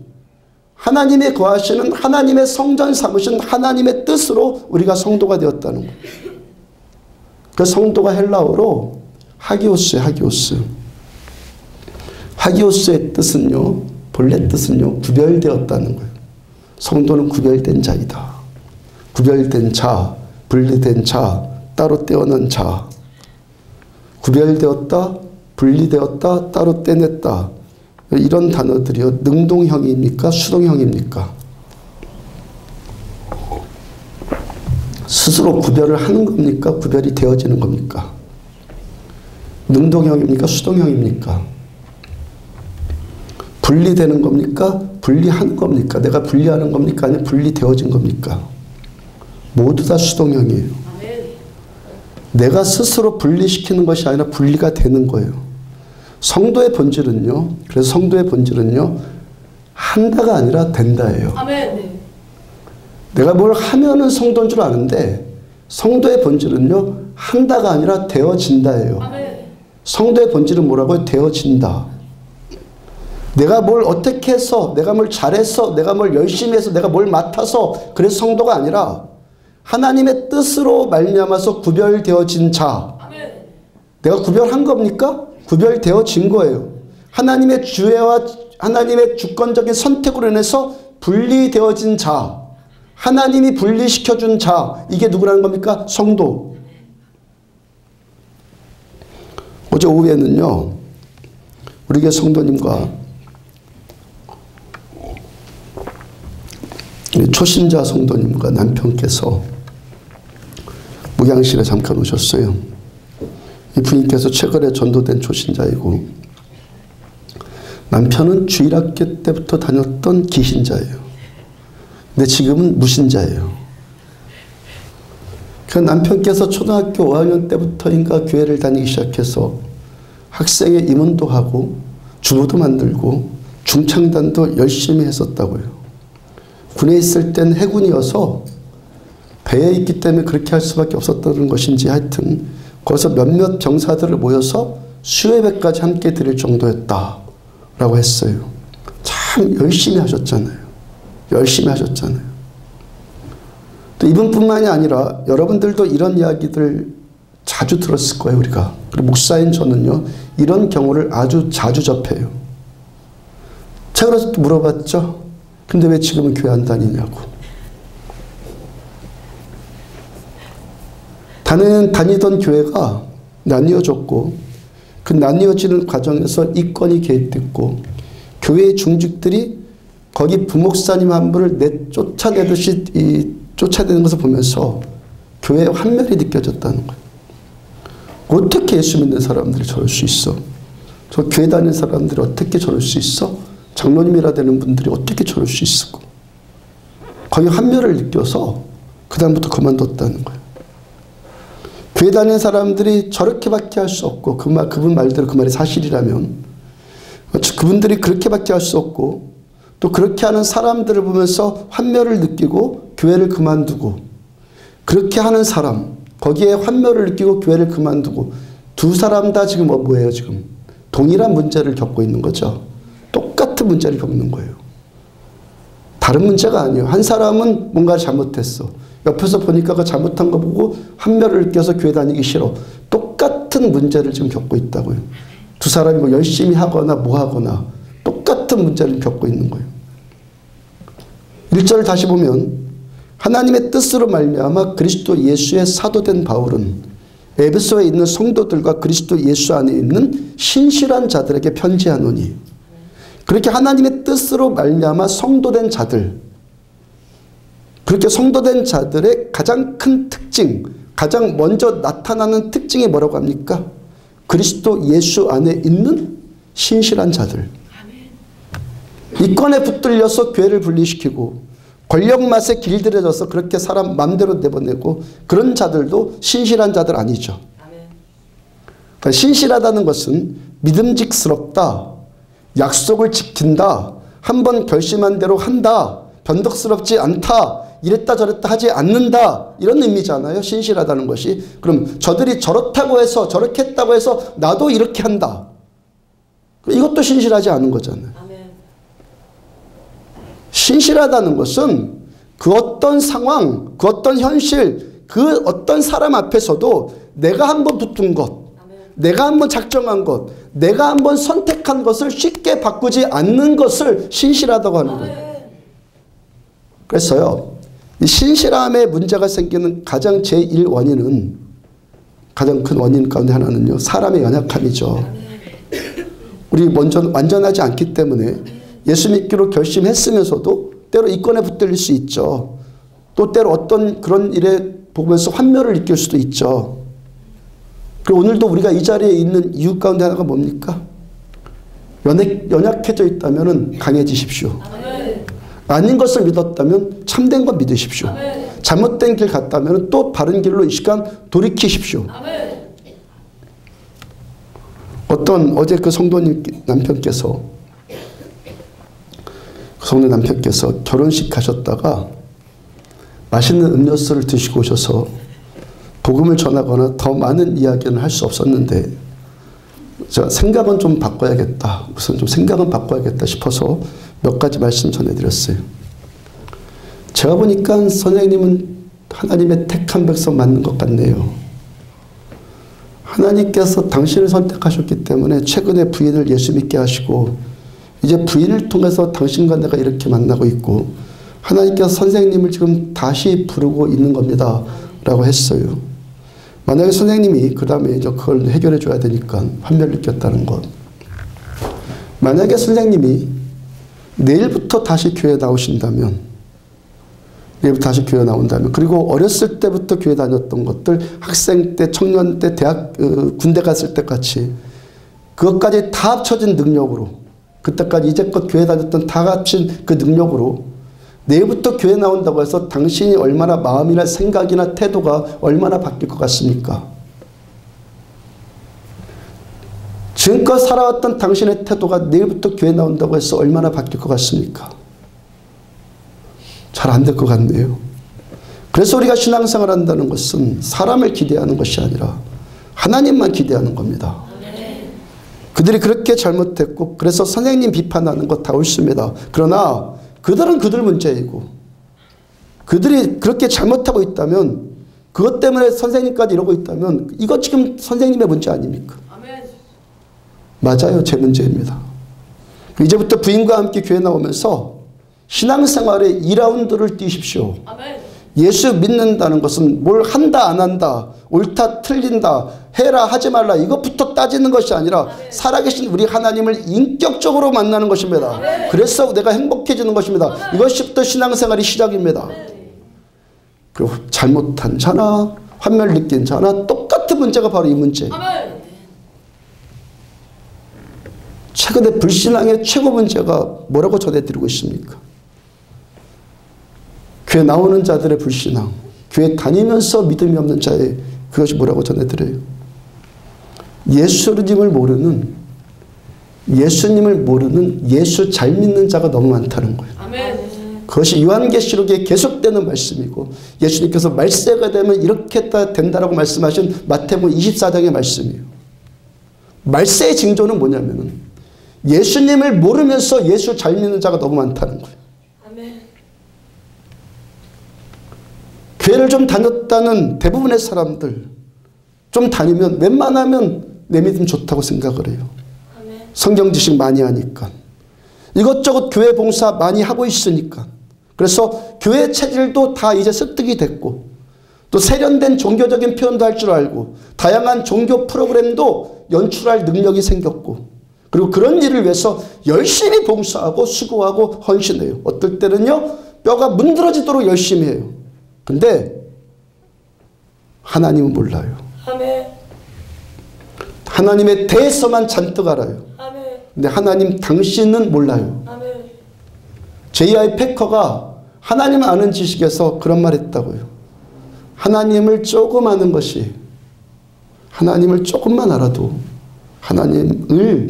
하나님의 거하시는 하나님의 성전 삼으신 하나님의 뜻으로 우리가 성도가 되었다는 거예요. 그 성도가 헬라어로 하기오스예요. 하기오스. 하기오스의 뜻은요, 본래 뜻은요, 구별되었다는 거예요. 성도는 구별된 자이다. 구별된 자, 분리된 자, 따로 떼어낸 자. 구별되었다, 분리되었다, 따로 떼냈다. 이런 단어들이요. 능동형입니까? 수동형입니까? 스스로 구별을 하는 겁니까? 구별이 되어지는 겁니까? 능동형입니까? 수동형입니까? 분리되는 겁니까? 분리하는 겁니까? 내가 분리하는 겁니까? 아니면 분리되어진 겁니까? 모두 다 수동형이에요. 내가 스스로 분리시키는 것이 아니라 분리가 되는 거예요. 성도의 본질은요. 그래서 성도의 본질은요. 한다가 아니라 된다예요. 아멘. 내가 뭘 하면은 성도인 줄 아는데 성도의 본질은요. 한다가 아니라 되어진다예요. 아멘. 성도의 본질은 뭐라고요? 되어진다. 내가 뭘 어떻게 해서, 내가 뭘 잘해서, 내가 뭘 열심히 해서, 내가 뭘 맡아서 그래서 성도가 아니라 하나님의 뜻으로 말미암아서 구별되어진 자. 아멘. 내가 구별한 겁니까? 구별되어진 거예요. 하나님의 주애와 하나님의 주권적인 선택으로 인해서 분리되어진 자. 하나님이 분리시켜준 자. 이게 누구라는 겁니까? 성도. 어제 오후에는요. 우리 교회 성도님과 초신자 성도님과 남편께서 목양실에 잠깐 오셨어요. 이 부인께서 최근에 전도된 초신자이고 남편은 주일학교 때부터 다녔던 기신자예요. 근데 지금은 무신자예요. 그 남편께서 초등학교 5학년 때부터인가 교회를 다니기 시작해서 학생의 임원도 하고 주부도 만들고 중창단도 열심히 했었다고요. 군에 있을 땐 해군이어서 배에 있기 때문에 그렇게 할 수밖에 없었다는 것인지 하여튼 거기서 몇몇 병사들을 모여서 수여 배까지 함께 드릴 정도였다라고 했어요. 참 열심히 하셨잖아요. 열심히 하셨잖아요. 또 이분뿐만이 아니라 여러분들도 이런 이야기들 자주 들었을 거예요. 우리가. 그리고 목사인 저는요. 이런 경우를 아주 자주 접해요. 제가 그래서 또 물어봤죠. 근데 왜 지금은 교회 안 다니냐고. 다니던 교회가 나뉘어졌고 그 나뉘어지는 과정에서 이권이 개입됐고 교회의 중직들이 거기 부목사님 한 분을 쫓아내듯이 쫓아내는 것을 보면서 교회의 환멸이 느껴졌다는 거예요. 어떻게 예수 믿는 사람들이 저럴 수 있어? 저 교회 다니는 사람들이 어떻게 저럴 수 있어? 장로님이라 되는 분들이 어떻게 저럴 수 있을까? 거기 환멸을 느껴서 그 다음부터 그만뒀다는 거예요. 교회 다니는 사람들이 저렇게밖에 할 수 없고 그분 말대로 그 말이 사실이라면 그분들이 그렇게밖에 할 수 없고 또 그렇게 하는 사람들을 보면서 환멸을 느끼고 교회를 그만두고 그렇게 하는 사람 거기에 환멸을 느끼고 교회를 그만두고 두 사람 다 지금 뭐예요? 지금 동일한 문제를 겪고 있는 거죠. 똑같은 문제를 겪는 거예요. 다른 문제가 아니에요. 한 사람은 뭔가를 잘못했어. 옆에서 보니까 그 잘못한 거 보고 환멸을 느껴서 교회 다니기 싫어. 똑같은 문제를 지금 겪고 있다고요. 두 사람이 뭐 열심히 하거나 뭐 하거나 똑같은 문제를 겪고 있는 거예요. 1절을 다시 보면 하나님의 뜻으로 말미암아 그리스도 예수의 사도된 바울은 에베소에 있는 성도들과 그리스도 예수 안에 있는 신실한 자들에게 편지하노니 그렇게 하나님의 뜻으로 말미암아 성도된 자들 그렇게 성도된 자들의 가장 큰 특징 가장 먼저 나타나는 특징이 뭐라고 합니까? 그리스도 예수 안에 있는 신실한 자들 이권에 붙들려서 교회를 분리시키고 권력 맛에 길들여져서 그렇게 사람 마음대로 내보내고 그런 자들도 신실한 자들 아니죠. 그러니까 신실하다는 것은 믿음직스럽다, 약속을 지킨다, 한번 결심한 대로 한다, 변덕스럽지 않다, 이랬다 저랬다 하지 않는다, 이런 의미잖아요. 신실하다는 것이. 그럼 저들이 저렇다고 해서 저렇게 했다고 해서 나도 이렇게 한다, 이것도 신실하지 않은 거잖아요. 신실하다는 것은 그 어떤 상황, 그 어떤 현실, 그 어떤 사람 앞에서도 내가 한번 붙은 것, 내가 한번 작정한 것, 내가 한번 선택한 것을 쉽게 바꾸지 않는 것을 신실하다고 하는 거예요. 그래서요, 이 신실함에 문제가 생기는 가장 제1원인은, 가장 큰 원인 가운데 하나는요, 사람의 연약함이죠. 우리 먼저 완전하지 않기 때문에 예수 믿기로 결심했으면서도 때로 이권에 붙들릴 수 있죠. 또 때로 어떤 그런 일에 보면서 환멸을 느낄 수도 있죠. 그리고 오늘도 우리가 이 자리에 있는 이유 가운데 하나가 뭡니까? 연약해져 있다면 강해지십시오. 아닌 것을 믿었다면 참된 것 믿으십시오. 잘못된 길 갔다면 또 바른 길로 이 시간 돌이키십시오. 어제 그 성도님 남편께서 결혼식 하셨다가 맛있는 음료수를 드시고 오셔서 복음을 전하거나 더 많은 이야기는 할 수 없었는데, 제가 생각은 좀 바꿔야겠다, 우선 좀 생각은 바꿔야겠다 싶어서 몇 가지 말씀 전해드렸어요. 제가 보니까 선생님은 하나님의 택한 백성 맞는 것 같네요. 하나님께서 당신을 선택하셨기 때문에 최근에 부인을 예수 믿게 하시고 이제 부인을 통해서 당신과 내가 이렇게 만나고 있고 하나님께서 선생님을 지금 다시 부르고 있는 겁니다 라고 했어요. 만약에 선생님이 그 다음에 이제 그걸 해결해 줘야 되니까 환멸을 느꼈다는 것, 만약에 선생님이 내일부터 다시 교회 나오신다면, 그리고 어렸을 때부터 교회 다녔던 것들, 학생 때, 청년 때, 대학, 군대 갔을 때 같이 그것까지 다 합쳐진 능력으로, 그때까지 이제껏 교회 다녔던 다 합친 그 능력으로 내일부터 교회 나온다고 해서 당신이 얼마나 마음이나 생각이나 태도가 얼마나 바뀔 것 같습니까? 지금껏 살아왔던 당신의 태도가 내일부터 교회 나온다고 해서 얼마나 바뀔 것 같습니까? 잘 안 될 것 같네요. 그래서 우리가 신앙생활 한다는 것은 사람을 기대하는 것이 아니라 하나님만 기대하는 겁니다. 그들이 그렇게 잘못했고 그래서 선생님 비판하는 것 다 옳습니다. 그러나 그들은 그들 문제이고, 그들이 그렇게 잘못하고 있다면, 그것 때문에 선생님까지 이러고 있다면 이거 지금 선생님의 문제 아닙니까? 맞아요. 제 문제입니다. 이제부터 부인과 함께 교회 나오면서 신앙생활의 2라운드를 뛰십시오. 예수 믿는다는 것은 뭘 한다 안 한다, 옳다 틀린다, 해라 하지 말라, 이것부터 따지는 것이 아니라 살아계신 우리 하나님을 인격적으로 만나는 것입니다. 그래서 내가 행복해지는 것입니다. 이것부터 신앙생활이 시작입니다. 그리고 잘못한 자나 환멸 느낀 자나 똑같은 문제가 바로 이 문제. 최근에 불신앙의 최고 문제가 뭐라고 전해드리고 있습니까? 교회 나오는 자들의 불신앙, 교회 다니면서 믿음이 없는 자의 그것이 뭐라고 전해드려요? 예수님을 모르는 예수 잘 믿는 자가 너무 많다는 거예요. 그것이 요한계시록에 계속되는 말씀이고, 예수님께서 말세가 되면 이렇게 된다라고 말씀하신 마태복음 24장의 말씀이에요. 말세의 징조는 뭐냐면은 예수님을 모르면서 예수 잘 믿는 자가 너무 많다는 거예요. 교회를 좀 다녔다는 대부분의 사람들, 좀 다니면 웬만하면 내 믿음 좋다고 생각을 해요. 성경 지식 많이 하니까, 이것저것 교회 봉사 많이 하고 있으니까, 그래서 교회 체질도 다 이제 습득이 됐고, 또 세련된 종교적인 표현도 할 줄 알고, 다양한 종교 프로그램도 연출할 능력이 생겼고, 그리고 그런 일을 위해서 열심히 봉사하고 수고하고 헌신해요. 어떨 때는요 뼈가 문드러지도록 열심히 해요. 근데 하나님은 몰라요. 하나님에 대해서만 잔뜩 알아요. 근데 하나님 당신은 몰라요. J.I. 패커가 하나님을 아는 지식에서 그런 말 했다고요. 하나님을 조금 아는 것이, 하나님을 조금만 알아도, 하나님을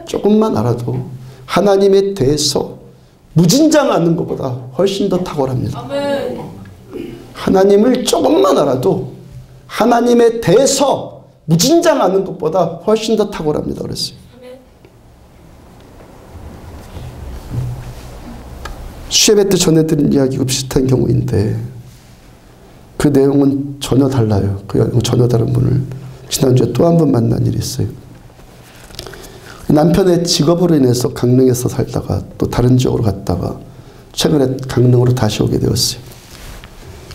조금만 알아도 하나님에 대해서 무진장 아는 것보다 훨씬 더 탁월합니다. 아멘. 하나님을 조금만 알아도 하나님에 대해서 무진장 아는 것보다 훨씬 더 탁월합니다. 그랬어요. 수예배 때 전해드린 이야기가 비슷한 경우인데 그 내용은 전혀 달라요. 그 내용은 전혀 다른 분을 지난주에 또 한 번 만난 일이 있어요. 남편의 직업으로 인해서 강릉에서 살다가 또 다른 지역으로 갔다가 최근에 강릉으로 다시 오게 되었어요.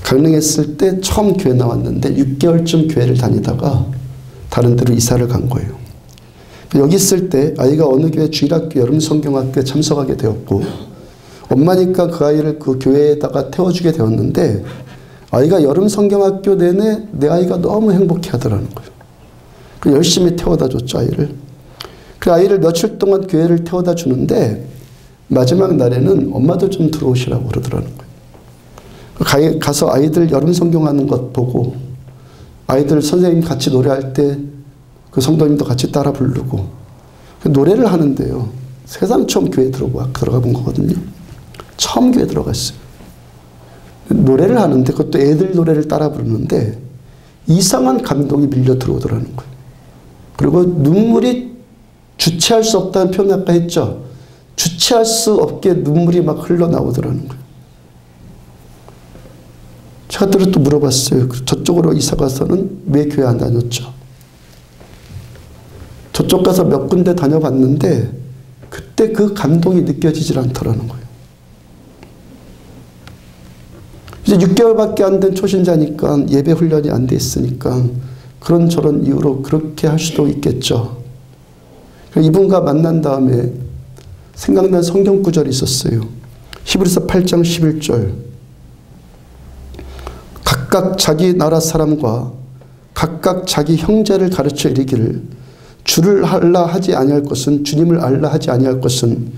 강릉에 있을 때 처음 교회 나왔는데 6개월쯤 교회를 다니다가 다른 데로 이사를 간 거예요. 여기 있을 때 아이가 어느 교회 주일학교 여름성경학교에 참석하게 되었고 엄마니까 그 아이를 그 교회에다가 태워주게 되었는데 아이가 여름성경학교 내내 내 아이가 너무 행복해 하더라는 거예요. 그래서 열심히 태워다 줬죠, 아이를. 그 아이를 며칠 동안 교회를 태워다 주는데 마지막 날에는 엄마도 좀 들어오시라고 그러더라는 거예요. 가서 아이들 여름성경하는 것 보고 아이들 선생님 같이 노래할 때 그 성도님도 같이 따라 부르고 노래를 하는데요. 세상 처음 교회 들어가 본 거거든요. 처음 교회 들어갔어요. 노래를 하는데 그것도 애들 노래를 따라 부르는데 이상한 감동이 밀려 들어오더라는 거예요. 그리고 눈물이 주체할 수 없다는 표현 아까 했죠. 주체할 수 없게 눈물이 막 흘러나오더라는 거예요. 제가 또 물어봤어요. 저쪽으로 이사 가서는 왜 교회 안 다녔죠? 저쪽 가서 몇 군데 다녀봤는데 그때 그 감동이 느껴지질 않더라는 거예요. 이제 6개월밖에 안 된 초신자니까 예배 훈련이 안 돼 있으니까 그런저런 이유로 그렇게 할 수도 있겠죠. 이분과 만난 다음에 생각난 성경 구절이 있었어요. 히브리서 8장 11절. 각각 자기 나라 사람과 각각 자기 형제를 가르쳐 이르기를 주를 알라 하지 아니할 것은 주님을 알라 하지 아니할 것은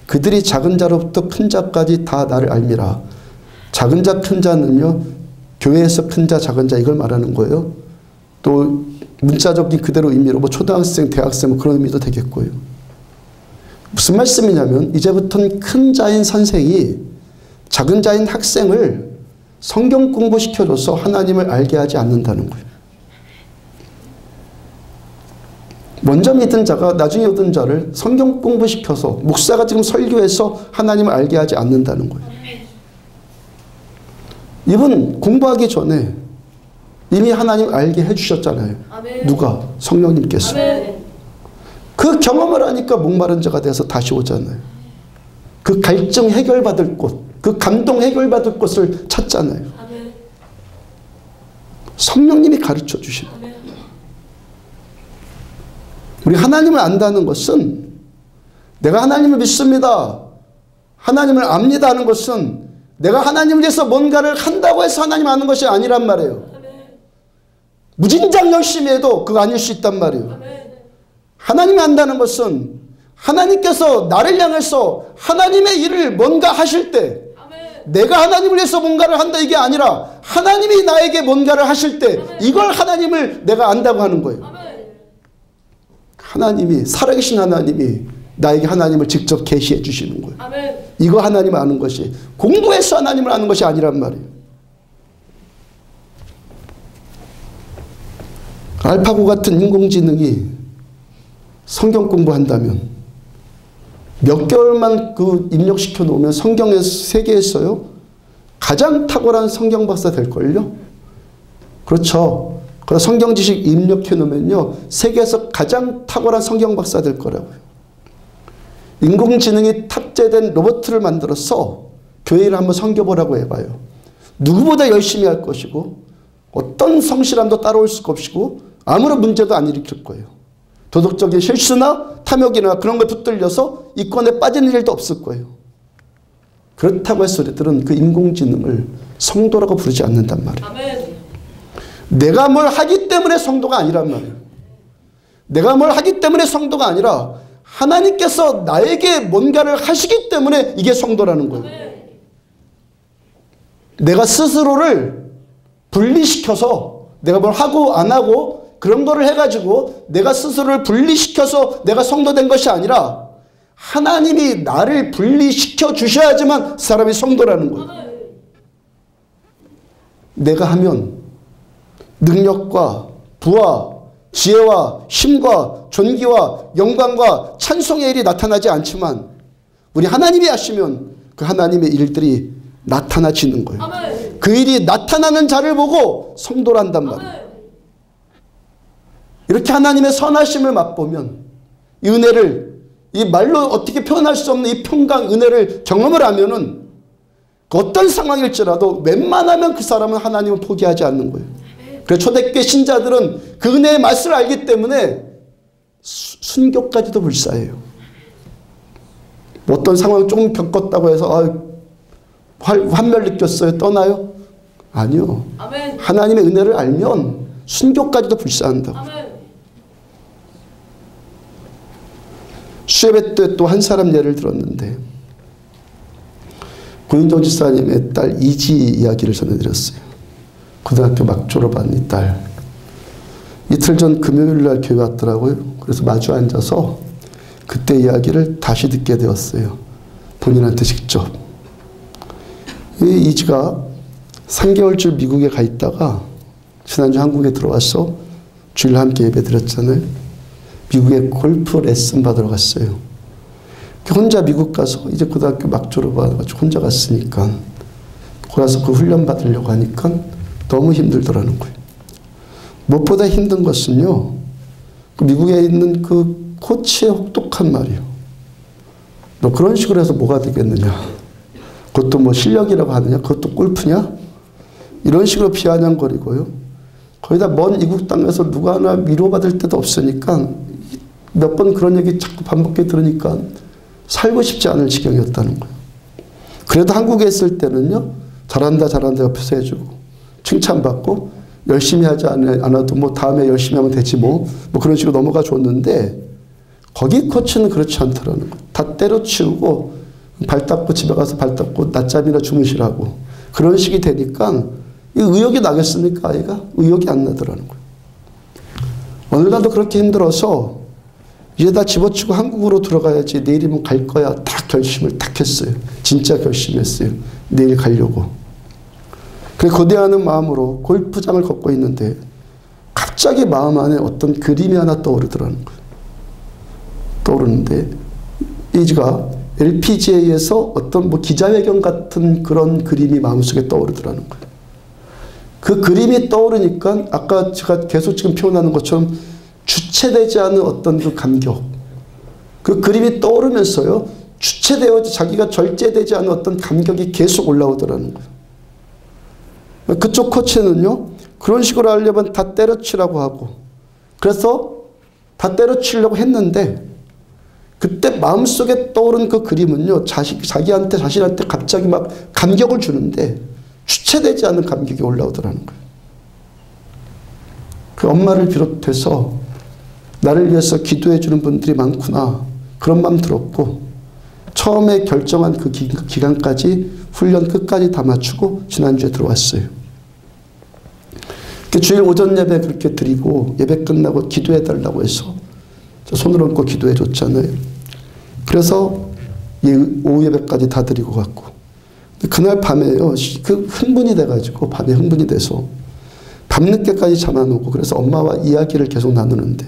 그들이 작은 자로부터 큰 자까지 다 나를 알미라. 작은 자 큰 자는요 교회에서 큰 자 작은 자 이걸 말하는 거예요. 또 문자적인 그대로 의미로 뭐 초등학생 대학생 뭐 그런 의미도 되겠고요. 무슨 말씀이냐면 이제부터는 큰 자인 선생이 작은 자인 학생을 성경 공부시켜줘서 하나님을 알게 하지 않는다는 거예요. 먼저 믿은 자가 나중에 얻은 자를 성경 공부시켜서 목사가 지금 설교해서 하나님을 알게 하지 않는다는 거예요. 이분 공부하기 전에 이미 하나님을 알게 해주셨잖아요. 아멘. 누가? 성령님께서. 아멘. 그 경험을 하니까 목마른 자가 돼서 다시 오잖아요. 그 갈증 해결받을 곳, 그 감동 해결받을 곳을 찾잖아요. 아멘. 성령님이 가르쳐 주시는 거예요. 아멘. 우리 하나님을 안다는 것은 내가 하나님을 믿습니다. 하나님을 압니다 하는 것은 내가 하나님을 위해서 뭔가를 한다고 해서 하나님 아는 것이 아니란 말이에요. 아멘. 무진장 열심히 해도 그거 아닐 수 있단 말이에요. 아멘. 하나님을 안다는 것은 하나님께서 나를 향해서 하나님의 일을 뭔가 하실 때 아멘. 내가 하나님을 위해서 뭔가를 한다 이게 아니라 하나님이 나에게 뭔가를 하실 때 이걸 하나님을 내가 안다고 하는 거예요. 아멘. 하나님이 살아계신 하나님이 나에게 하나님을 직접 계시해 주시는 거예요. 아멘. 이거 하나님을 아는 것이 공부해서 하나님을 아는 것이 아니란 말이에요. 알파고 같은 인공지능이 성경 공부한다면 몇 개월만 그 입력시켜 놓으면 성경의 세계에서요 가장 탁월한 성경 박사 될걸요? 그렇죠. 그래서 성경 지식 입력해 놓으면요 세계에서 가장 탁월한 성경 박사 될 거라고요. 인공지능이 탑재된 로봇을 만들어서 교회를 한번 섬겨보라고 해봐요. 누구보다 열심히 할 것이고 어떤 성실함도 따라올 수가 없이고 아무런 문제도 안 일으킬 거예요. 도덕적인 실수나 탐욕이나 그런 걸 붙들려서 이권에 빠지는 일도 없을 거예요. 그렇다고 해서 우리들은 그 인공지능을 성도라고 부르지 않는단 말이에요. 아멘. 내가 뭘 하기 때문에 성도가 아니란 말이에요. 내가 뭘 하기 때문에 성도가 아니라 하나님께서 나에게 뭔가를 하시기 때문에 이게 성도라는 거예요. 내가 스스로를 분리시켜서 내가 뭘 하고 안 하고 그런 거를 해가지고 내가 스스로를 분리시켜서 내가 성도된 것이 아니라 하나님이 나를 분리시켜 주셔야지만 사람이 성도라는 거예요. 내가 하면 능력과 부와 지혜와 힘과 존귀와 영광과 찬송의 일이 나타나지 않지만 우리 하나님이 하시면 그 하나님의 일들이 나타나지는 거예요. 아멘. 그 일이 나타나는 자를 보고 성도란단 말이에요. 아멘. 이렇게 하나님의 선하심을 맛보면 이 은혜를 이 말로 어떻게 표현할 수 없는 이 평강 은혜를 경험을 하면은 어떤 상황일지라도 웬만하면 그 사람은 하나님을 포기하지 않는 거예요. 그래서 초대교회 신자들은 그 은혜의 맛을 알기 때문에 순교까지도 불사해요. 어떤 상황을 조금 겪었다고 해서 환멸 느꼈어요? 떠나요? 아니요. 아멘. 하나님의 은혜를 알면 순교까지도 불사한다고. 아멘. 수협회 때 또 한 사람 예를 들었는데 고윤정 지사님의 딸 이지 이야기를 전해드렸어요. 고등학교 막 졸업한 이 딸. 이틀 전 금요일날 교회 왔더라고요. 그래서 마주 앉아서 그때 이야기를 다시 듣게 되었어요. 본인한테 직접. 이 이지가 3개월쯤 미국에 가 있다가 지난주 한국에 들어와서 주일 함께 예배 드렸잖아요. 미국에 골프 레슨 받으러 갔어요. 혼자 미국 가서 이제 고등학교 막 졸업해가지고 혼자 갔으니까 가서 그 훈련 받으려고 하니까 너무 힘들더라는 거예요. 무엇보다 힘든 것은요, 그 미국에 있는 그 코치의 혹독한 말이에요. 너 그런 식으로 해서 뭐가 되겠느냐? 그것도 뭐 실력이라고 하느냐? 그것도 골프냐? 이런 식으로 비아냥거리고요. 거기다 먼 이국 땅에서 누가 하나 위로받을 데도 없으니까 몇 번 그런 얘기 자꾸 반복해 들으니까 살고 싶지 않을 지경이었다는 거예요. 그래도 한국에 있을 때는요, 잘한다 잘한다 옆에서 해주고 칭찬받고 열심히 하지 않아도 뭐 다음에 열심히 하면 되지 뭐 그런 식으로 넘어가 줬는데 거기 코치는 그렇지 않더라는 거예요. 다 때려치우고 발 닦고 집에 가서 발 닦고 낮잠이나 주무시라고 그런 식이 되니까 이 의욕이 나겠습니까? 아이가? 의욕이 안 나더라는 거예요. 어느 날도 그렇게 힘들어서 이제 다 집어치고 한국으로 들어가야지 내일이면 갈 거야. 딱 결심을 딱 했어요. 진짜 결심했어요. 내일 가려고. 그래 거대하는 마음으로 골프장을 걷고 있는데 갑자기 마음 안에 어떤 그림이 하나 떠오르더라는 거예요. 떠오르는데 이지가 LPGA에서 어떤 뭐 기자회견 같은 그런 그림이 마음속에 떠오르더라는 거예요. 그 그림이 떠오르니까 아까 제가 계속 지금 표현하는 것처럼 주체되지 않은 어떤 그 감격. 그 그림이 떠오르면서요. 주체되어지 자기가 절제되지 않은 어떤 감격이 계속 올라오더라는 거예요. 그쪽 코치는요. 그런 식으로 하려면 다 때려치라고 하고 그래서 다 때려치려고 했는데 그때 마음속에 떠오른 그 그림은요. 자기한테 자신한테 갑자기 막 감격을 주는데 주체되지 않은 감격이 올라오더라는 거예요. 그 엄마를 비롯해서 나를 위해서 기도해 주는 분들이 많구나. 그런 마음 들었고 처음에 결정한 그 기간까지 훈련 끝까지 다 맞추고 지난주에 들어왔어요. 주일 오전 예배 그렇게 드리고 예배 끝나고 기도해 달라고 해서 손을 얹고 기도해 줬잖아요. 그래서 오후 예배까지 다 드리고 갔고 그날 밤에요. 그 흥분이 돼가지고 밤에 흥분이 돼서 밤늦게까지 잠 안 오고 그래서 엄마와 이야기를 계속 나누는데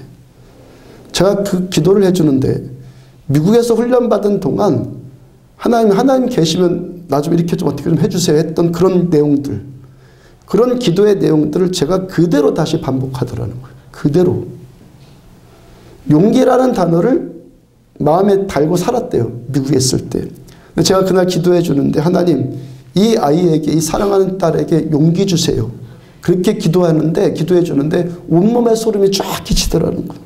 제가 그 기도를 해주는데 미국에서 훈련받은 동안 하나님 계시면 나 좀 이렇게 좀 어떻게 좀 해주세요 했던 그런 내용들 그런 기도의 내용들을 제가 그대로 다시 반복하더라는 거예요. 그대로. 용기라는 단어를 마음에 달고 살았대요. 미국에 있을 때. 제가 그날 기도해 주는데 하나님 이 아이에게 이 사랑하는 딸에게 용기 주세요. 그렇게 기도해 주는데 온몸에 소름이 쫙 끼치더라는 거예요.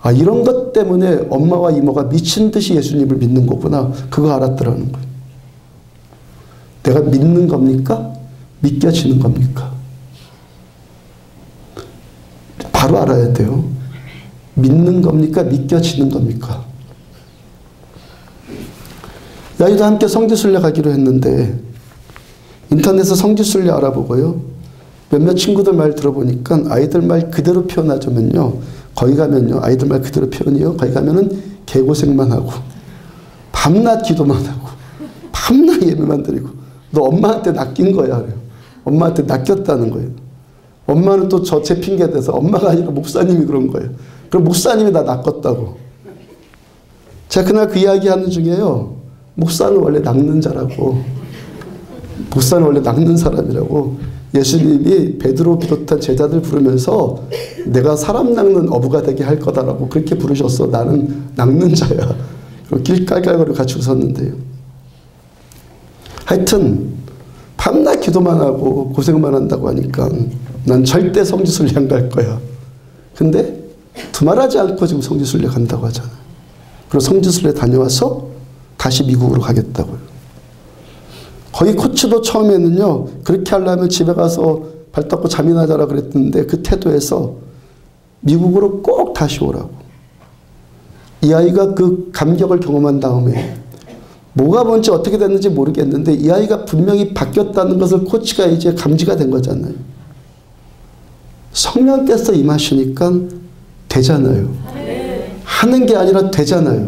아 이런 것 때문에 엄마와 이모가 미친 듯이 예수님을 믿는 거구나. 그거 알았더라는 거예요. 내가 믿는 겁니까? 믿겨지는 겁니까? 바로 알아야 돼요. 믿는 겁니까? 믿겨지는 겁니까? 야유도 함께 성지순례 가기로 했는데 인터넷에서 성지순례 알아보고요. 몇몇 친구들 말 들어보니까 아이들 말 그대로 표현하자면요. 거기 가면요. 아이들 말 그대로 표현이요. 거기 가면은 개고생만 하고 밤낮 기도만 하고 밤낮 예배만 드리고 너 엄마한테 낚인 거야. 그래요. 엄마한테 낚였다는 거예요. 엄마는 또 제 핑계 대서 엄마가 아니라 목사님이 그런 거예요. 그럼 목사님이 나 낚았다고. 제가 그날 그 이야기 하는 중에요. 목사는 원래 낚는 자라고. 목사는 원래 낚는 사람이라고. 예수님이 베드로 비롯한 제자들 부르면서 내가 사람 낚는 어부가 되게 할 거다라고 그렇게 부르셨어. 나는 낚는 자야. 그리고 길 깔깔거리고 같이 웃었는데요. 하여튼 밤낮 기도만 하고 고생만 한다고 하니까 난 절대 성지순례 안 갈 거야. 근데 두말하지 않고 지금 성지순례 간다고 하잖아요. 그리고 성지순례 다녀와서 다시 미국으로 가겠다고요. 거기 코치도 처음에는요. 그렇게 하려면 집에 가서 발 닦고 잠이나 자라 그랬는데 그 태도에서 미국으로 꼭 다시 오라고. 이 아이가 그 감격을 경험한 다음에 뭐가 뭔지 어떻게 됐는지 모르겠는데 이 아이가 분명히 바뀌었다는 것을 코치가 이제 감지가 된 거잖아요. 성령께서 임하시니까 되잖아요. 하는 게 아니라 되잖아요.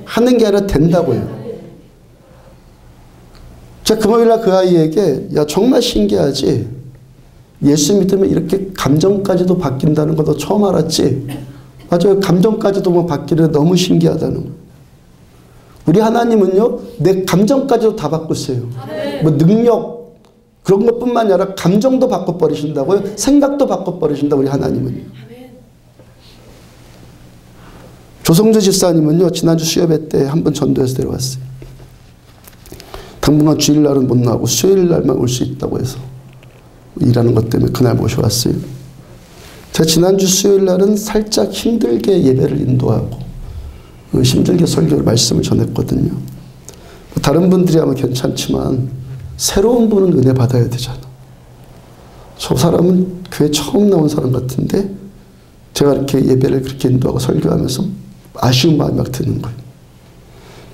하는 게 아니라 된다고요. 제가 금요일날 그 아이에게 야 정말 신기하지. 예수 믿으면 이렇게 감정까지도 바뀐다는 거 너 처음 알았지? 맞아요. 감정까지도 뭐 바뀌는 너무 신기하다는 거. 우리 하나님은요. 내 감정까지도 다 바꾸세요. 뭐 능력 그런 것뿐만 아니라 감정도 바꿔버리신다고요. 생각도 바꿔버리신다 우리 하나님은요. 조성주 집사님은요. 지난주 수요예배 때 한 번 전도해서 데려왔어요. 당분간 주일날은 못 나오고 수요일날만 올 수 있다고 해서 일하는 것 때문에 그날 모셔왔어요. 제가 지난주 수요일날은 살짝 힘들게 예배를 인도하고 힘들게 설교를 말씀을 전했거든요. 다른 분들이 아마 괜찮지만 새로운 분은 은혜 받아야 되잖아. 저 사람은 교회 처음 나온 사람 같은데 제가 이렇게 예배를 그렇게 인도하고 설교하면서 아쉬운 마음이 막 드는 거예요.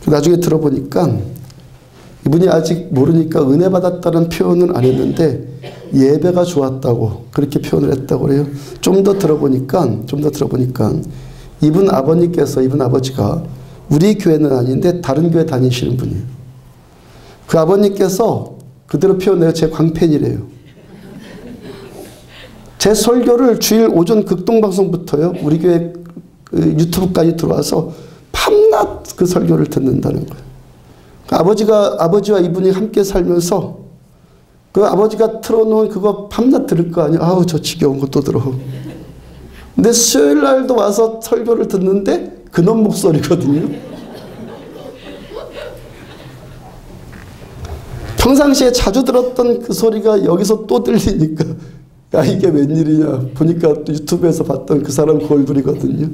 나중에 들어보니까 이분이 아직 모르니까 은혜 받았다는 표현은 안 했는데 예배가 좋았다고 그렇게 표현을 했다고 그래요. 좀 더 들어보니까 이분 아버지가 우리 교회는 아닌데 다른 교회 다니시는 분이에요. 그 아버님께서 그대로 표현해요. 제 광팬이래요. 제 설교를 주일 오전 극동방송부터요. 우리 교회 유튜브까지 들어와서 밤낮 그 설교를 듣는다는 거예요. 아버지와 이분이 함께 살면서 그 아버지가 틀어놓은 그거 밤낮 들을 거 아니야. 아우 저 지겨운 것도 들어. 근데 수요일 날도 와서 설교를 듣는데 그놈 목소리거든요. 평상시에 자주 들었던 그 소리가 여기서 또 들리니까 야 이게 웬일이냐. 보니까 또 유튜브에서 봤던 그 사람 그 얼굴이거든요.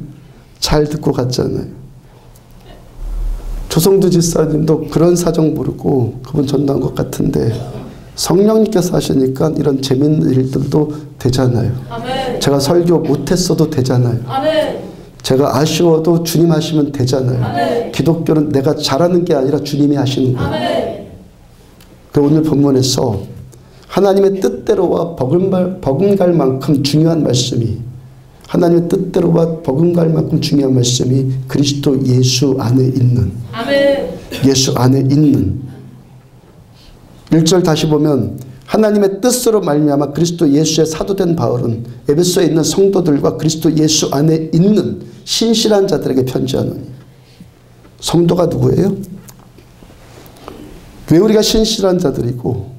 잘 듣고 갔잖아요. 조성두 집사님도 그런 사정 모르고 그분 전도한 것 같은데 성령님께서 하시니까 이런 재밌는 일들도 되잖아요. 아멘. 제가 설교 못했어도 되잖아요. 아멘. 제가 아쉬워도 주님 하시면 되잖아요. 아멘. 기독교는 내가 잘하는 게 아니라 주님이 하시는 거예요. 아멘. 그 오늘 본문에서 하나님의 뜻대로와 버금갈 만큼 중요한 말씀이 하나님의 뜻대로와 버금갈 만큼 중요한 말씀이 그리스도 예수 안에 있는 아멘. 예수 안에 있는 1절 다시 보면 하나님의 뜻으로 말미암아 그리스도 예수의 사도된 바울은 에베소에 있는 성도들과 그리스도 예수 안에 있는 신실한 자들에게 편지하노니 성도가 누구예요? 왜 우리가 신실한 자들이고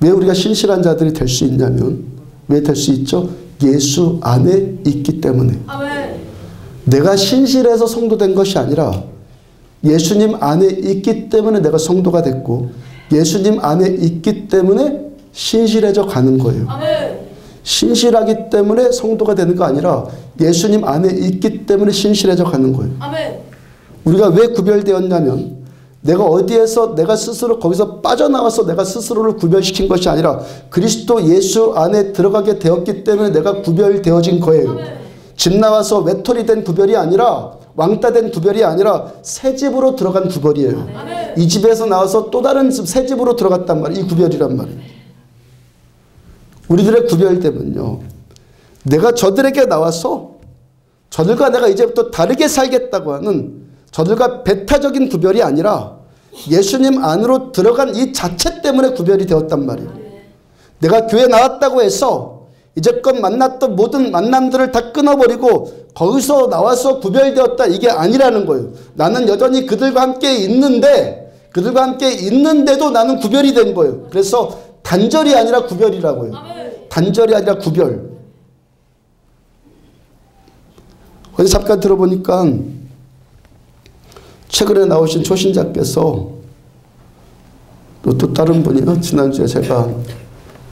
왜 우리가 신실한 자들이 될 수 있냐면 왜 될 수 있죠? 예수 안에 있기 때문에. 아멘. 내가 신실해서 성도된 것이 아니라 예수님 안에 있기 때문에 내가 성도가 됐고 예수님 안에 있기 때문에 신실해져 가는 거예요. 아멘. 신실하기 때문에 성도가 되는 거 아니라 예수님 안에 있기 때문에 신실해져 가는 거예요. 아멘. 우리가 왜 구별되었냐면 내가 어디에서 내가 스스로 거기서 빠져나와서 내가 스스로를 구별시킨 것이 아니라 그리스도 예수 안에 들어가게 되었기 때문에 내가 구별되어진 거예요. 아멘. 집 나와서 외톨이 된 구별이 아니라 왕따 된 구별이 아니라 새 집으로 들어간 구별이에요. 이 집에서 나와서 또 다른 새 집으로 들어갔단 말이에요. 이 구별이란 말이에요. 우리들의 구별됨은요. 내가 저들에게 나와서 저들과 내가 이제부터 다르게 살겠다고 하는 저들과 배타적인 구별이 아니라 예수님 안으로 들어간 이 자체 때문에 구별이 되었단 말이에요. 내가 교회 나왔다고 해서 이제껏 만났던 모든 만남들을 다 끊어버리고 거기서 나와서 구별되었다 이게 아니라는 거예요. 나는 여전히 그들과 함께 있는데 그들과 함께 있는데도 나는 구별이 된 거예요. 그래서 단절이 아니라 구별이라고요. 단절이 아니라 구별. 어제 잠깐 들어보니까 최근에 나오신 초신자께서 또 다른 분이요. 지난주에 제가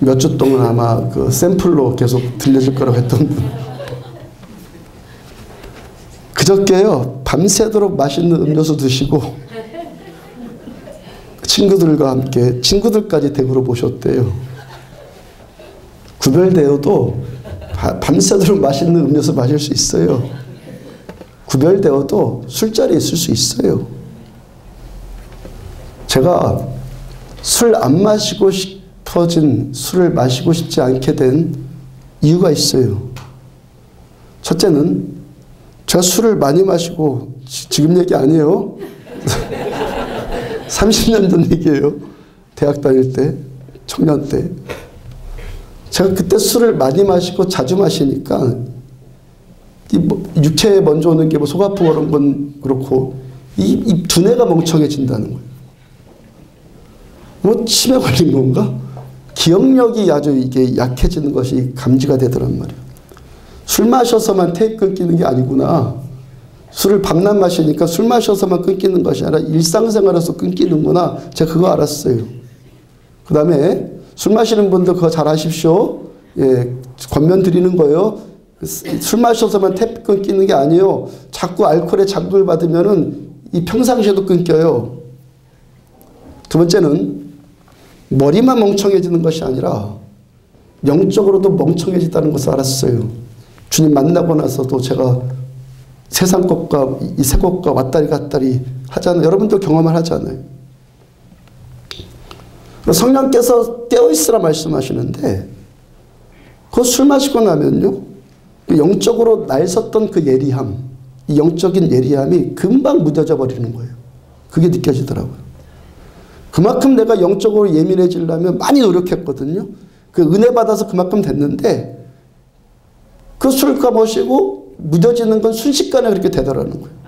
몇 주 동안 아마 그 샘플로 계속 들려줄 거라고 했던 분. 그저께요. 밤새도록 맛있는 음료수 드시고 친구들과 함께 친구들까지 댁으로 모셨대요. 구별되어도 밤새도록 맛있는 음료수 마실 수 있어요. 구별되어도 술자리에 있을 수 있어요. 제가 술 안 마시고 싶어진 술을 마시고 싶지 않게 된 이유가 있어요. 첫째는 제가 술을 많이 마시고 지금 얘기 아니에요. 30년 전 얘기예요. 대학 다닐 때, 청년 때. 제가 그때 술을 많이 마시고 자주 마시니까 육체에 먼저 오는 게 속 아프고 그런 건 그렇고 이 두뇌가 멍청해진다는 거예요. 뭐 치매 걸린 건가? 기억력이 아주 이게 약해지는 것이 감지가 되더란 말이에요. 술 마셔서만 테이프 끊기는 게 아니구나. 술을 밤낮 마시니까 술 마셔서만 끊기는 것이 아니라 일상생활에서 끊기는구나. 제가 그거 알았어요. 그 다음에 술 마시는 분들 그거 잘 아십시오. 예, 권면 드리는 거예요. 술 마셔서만 테이프 끊기는 게 아니에요. 자꾸 알코올에 자극을 받으면은 이 평상시에도 끊겨요. 두 번째는 머리만 멍청해지는 것이 아니라 영적으로도 멍청해지다는 것을 알았어요. 주님 만나고 나서도 제가 세상 것과 이 새 것과 왔다리 갔다리 하잖아요. 여러분도 경험을 하잖아요. 성령께서 깨어있으라 말씀하시는데 그 술 마시고 나면요. 영적으로 날 섰던 그 예리함, 이 영적인 예리함이 금방 무뎌져 버리는 거예요. 그게 느껴지더라고요. 그만큼 내가 영적으로 예민해지려면 많이 노력했거든요. 그 은혜 받아서 그만큼 됐는데 그 술과 마시고 무뎌지는 건 순식간에 그렇게 되더라는 거예요.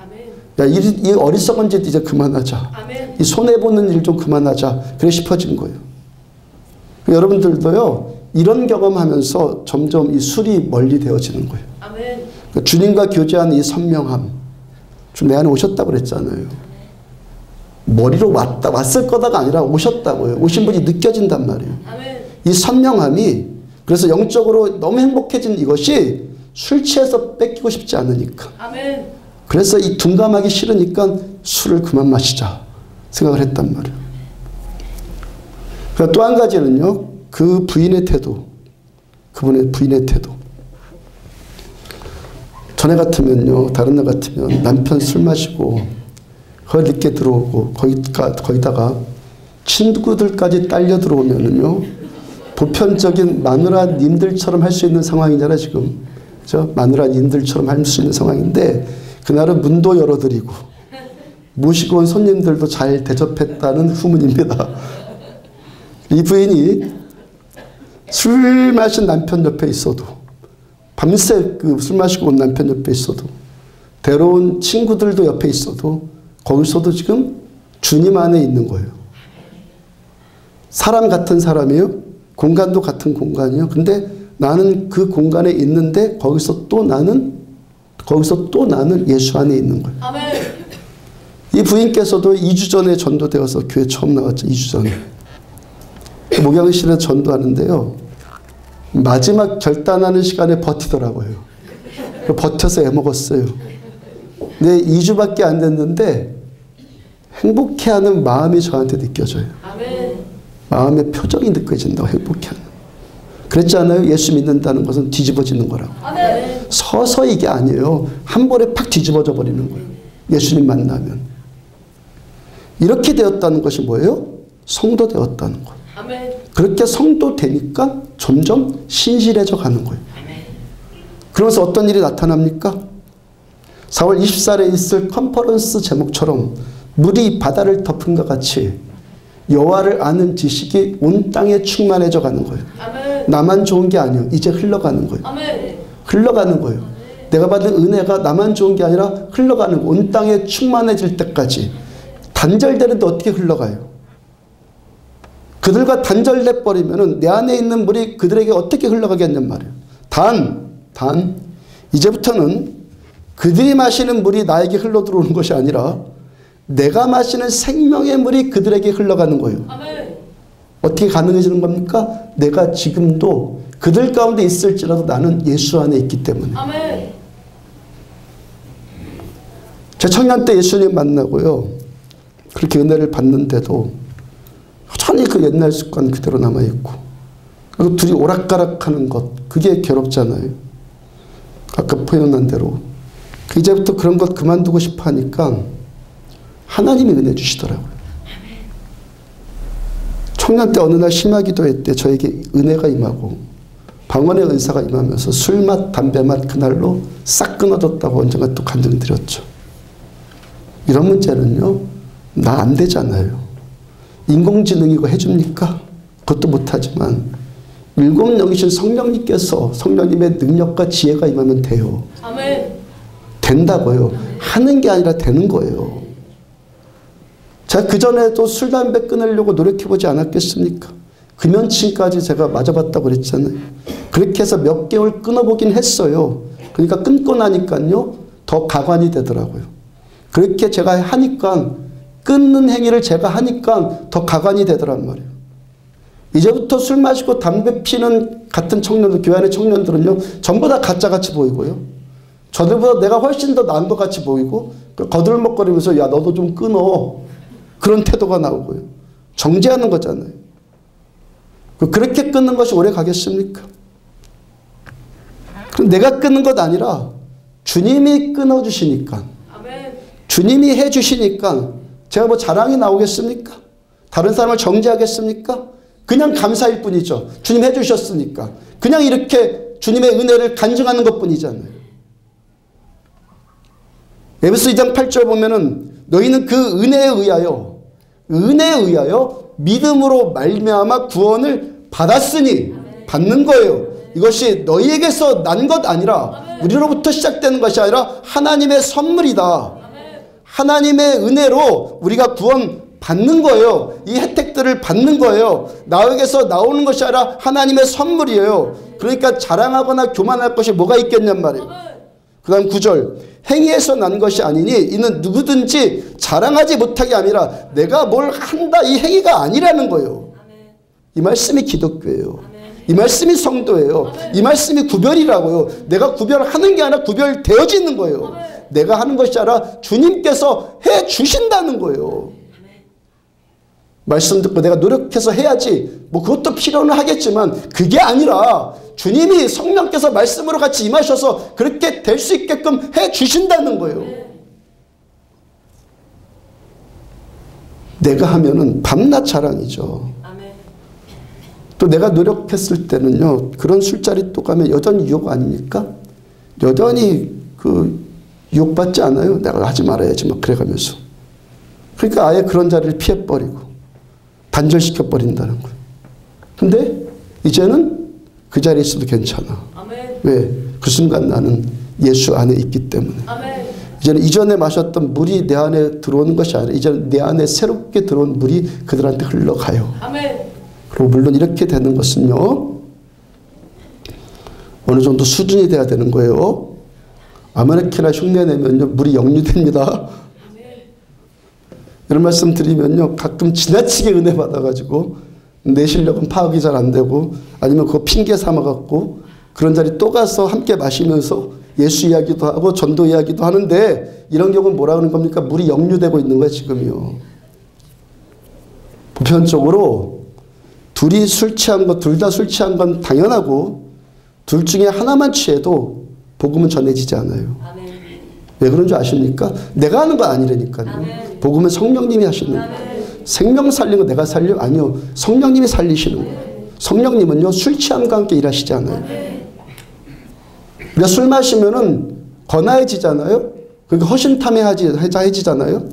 야, 이 어리석은 짓 이제 그만하자. 아멘. 이 손해보는 일 좀 그만하자. 그래 싶어진 거예요. 여러분들도요. 이런 경험하면서 점점 이 술이 멀리 되어지는 거예요. 아멘. 그러니까 주님과 교제하는 이 선명함. 좀 내 안에 오셨다고 그랬잖아요. 머리로 왔을 거다가 아니라 오셨다고요. 오신 분이 느껴진단 말이에요. 아멘. 이 선명함이 그래서 영적으로 너무 행복해진 이것이 술 취해서 뺏기고 싶지 않으니까. 아멘. 그래서 이 둔감하기 싫으니까 술을 그만 마시자 생각을 했단 말이에요. 그러니까 또 한 가지는요. 그 부인의 태도. 그분의 부인의 태도. 전에 같으면요. 다른 날 같으면 남편 술 마시고 거의 늦게 들어오고 거기다가 친구들까지 딸려 들어오면은요. 보편적인 마누라님들처럼 할 수 있는 상황이잖아요. 지금. 그죠? 마누라님들처럼 할 수 있는 상황인데 그날은 문도 열어드리고 모시고 온 손님들도 잘 대접했다는 후문입니다. 이 부인이 술 마신 남편 옆에 있어도 밤새 그 술 마시고 온 남편 옆에 있어도 데려온 친구들도 옆에 있어도 거기서도 지금 주님 안에 있는 거예요. 사람 같은 사람이에요. 공간도 같은 공간이에요. 근데 나는 그 공간에 있는데 거기서 또 나는 예수 안에 있는 거예요. 아멘. 이 부인께서도 2주 전에 전도되어서 교회 처음 나왔죠. 2주 전에. 목양실에 전도하는데요. 마지막 결단하는 시간에 버티더라고요. 버텨서 애먹었어요. 근데 2주밖에 안 됐는데 행복해하는 마음이 저한테 느껴져요. 아멘. 마음의 표정이 느껴진다고 행복해하는. 그랬잖아요. 예수 믿는다는 것은 뒤집어지는 거라고. 아멘. 서서히 이게 아니에요. 한 번에 팍 뒤집어져 버리는 거예요. 예수님 만나면. 이렇게 되었다는 것이 뭐예요? 성도 되었다는 거예요. 아멘. 그렇게 성도 되니까 점점 신실해져 가는 거예요. 아멘. 그러면서 어떤 일이 나타납니까? 4월 24일에 있을 컨퍼런스 제목처럼 물이 바다를 덮은 것 같이 여호와를 아는 지식이 온 땅에 충만해져 가는 거예요. 아멘. 나만 좋은 게 아니에요. 이제 흘러가는 거예요. 아멘. 흘러가는 거예요. 내가 받은 은혜가 나만 좋은 게 아니라 흘러가는 거예요. 온 땅에 충만해질 때까지. 단절되는데 어떻게 흘러가요? 그들과 단절돼 버리면은 내 안에 있는 물이 그들에게 어떻게 흘러가겠냔 말이에요. 단 이제부터는 그들이 마시는 물이 나에게 흘러 들어오는 것이 아니라 내가 마시는 생명의 물이 그들에게 흘러가는 거예요. 아멘. 어떻게 가능해지는 겁니까? 내가 지금도 그들 가운데 있을지라도 나는 예수 안에 있기 때문에. 아멘. 제 청년 때 예수님 만나고요. 그렇게 은혜를 받는데도 여전히 그 옛날 습관 그대로 남아있고, 그리고 둘이 오락가락하는 것, 그게 괴롭잖아요. 아까 표현한 대로. 이제부터 그런 것 그만두고 싶어 하니까 하나님이 은혜 주시더라고요. 청년 때 어느 날 심화기도회 때 저에게 은혜가 임하고 방언의 은사가 임하면서 술맛, 담배맛 그날로 싹 끊어졌다고 언젠가 또 간증드렸죠. 이런 문제는요, 나 안 되잖아요. 인공지능이고 해줍니까? 그것도 못하지만 일곱 영이신 성령님께서 성령님의 능력과 지혜가 임하면 돼요. 아멘. 된다고요. 하는 게 아니라 되는 거예요. 제가 그전에도 술, 담배 끊으려고 노력해보지 않았겠습니까? 금연침까지 제가 맞아봤다고 그랬잖아요. 그렇게 해서 몇 개월 끊어보긴 했어요. 그러니까 끊고 나니까요, 더 가관이 되더라고요. 그렇게 제가 하니까, 끊는 행위를 제가 하니까 더 가관이 되더란 말이에요. 이제부터 술 마시고 담배 피는 같은 청년들, 교회 안의 청년들은요, 전부 다 가짜같이 보이고요. 저들보다 내가 훨씬 더 나은 것 같이 보이고, 거들먹거리면서 야, 너도 좀 끊어. 그런 태도가 나오고요. 정죄하는 거잖아요. 그렇게 끊는 것이 오래 가겠습니까? 그럼 내가 끊는 것 아니라 주님이 끊어주시니까, 주님이 해주시니까 제가 뭐 자랑이 나오겠습니까? 다른 사람을 정죄하겠습니까? 그냥 감사일 뿐이죠. 주님 해주셨으니까. 그냥 이렇게 주님의 은혜를 간증하는 것뿐이잖아요. 에베소 2장 8절 보면은 너희는 그 은혜에 의하여 믿음으로 말미암아 구원을 받았으니, 받는 거예요. 이것이 너희에게서 난 것 아니라, 우리로부터 시작되는 것이 아니라 하나님의 선물이다. 하나님의 은혜로 우리가 구원 받는 거예요. 이 혜택들을 받는 거예요. 나에게서 나오는 것이 아니라 하나님의 선물이에요. 그러니까 자랑하거나 교만할 것이 뭐가 있겠냔 말이에요. 그 다음 9절. 행위에서 난 것이 아니니 이는 누구든지 자랑하지 못하게 아니라 내가 뭘 한다, 이 행위가 아니라는 거예요. 이 말씀이 기독교예요. 이 말씀이 성도예요. 이 말씀이 구별이라고요. 내가 구별하는 게 아니라 구별되어지는 거예요. 내가 하는 것이 아니라 주님께서 해 주신다는 거예요. 말씀 듣고 내가 노력해서 해야지, 뭐 그것도 필요는 하겠지만 그게 아니라 주님이 성령께서 말씀으로 같이 임하셔서 그렇게 될 수 있게끔 해 주신다는 거예요. 내가 하면은 밤낮 자랑이죠. 또 내가 노력했을 때는요, 그런 술자리 또 가면 여전히 유혹 아닙니까? 여전히 그 유혹받지 않아요? 내가 하지 말아야지 막 그래가면서. 그러니까 아예 그런 자리를 피해버리고 단절시켜버린다는 거예요. 근데 이제는 그 자리에 있어도 괜찮아. 아멘. 왜? 그 순간 나는 예수 안에 있기 때문에. 아멘. 이제는 이전에 마셨던 물이 내 안에 들어오는 것이 아니라 이제는 내 안에 새롭게 들어온 물이 그들한테 흘러가요. 아멘. 그리고 물론 이렇게 되는 것은요, 어느 정도 수준이 돼야 되는 거예요. 아무렇게나 흉내내면요, 물이 역류됩니다. 이런 말씀 드리면요, 가끔 지나치게 은혜 받아가지고 내 실력은 파악이 잘 안 되고, 아니면 그거 핑계 삼아갖고 그런 자리 또 가서 함께 마시면서 예수 이야기도 하고 전도 이야기도 하는데, 이런 경우는 뭐라 그러는 겁니까? 물이 역류되고 있는 거야 지금요. 보편적으로 둘이 술 취한 것, 둘 다 술 취한 건 당연하고 둘 중에 하나만 취해도 복음은 전해지지 않아요. 아멘. 왜 그런 줄 아십니까? 내가 하는 거 아니라니까요. 아멘. 복음은 성령님이 하시는 거예요. 생명 살리는 거 내가 살려? 아니요. 성령님이 살리시는 거예요. 성령님은요, 술 취함과 함께 일하시지 않아요. 우리가 술 마시면은 거나해지잖아요. 그러니까 허심탄회해지잖아요.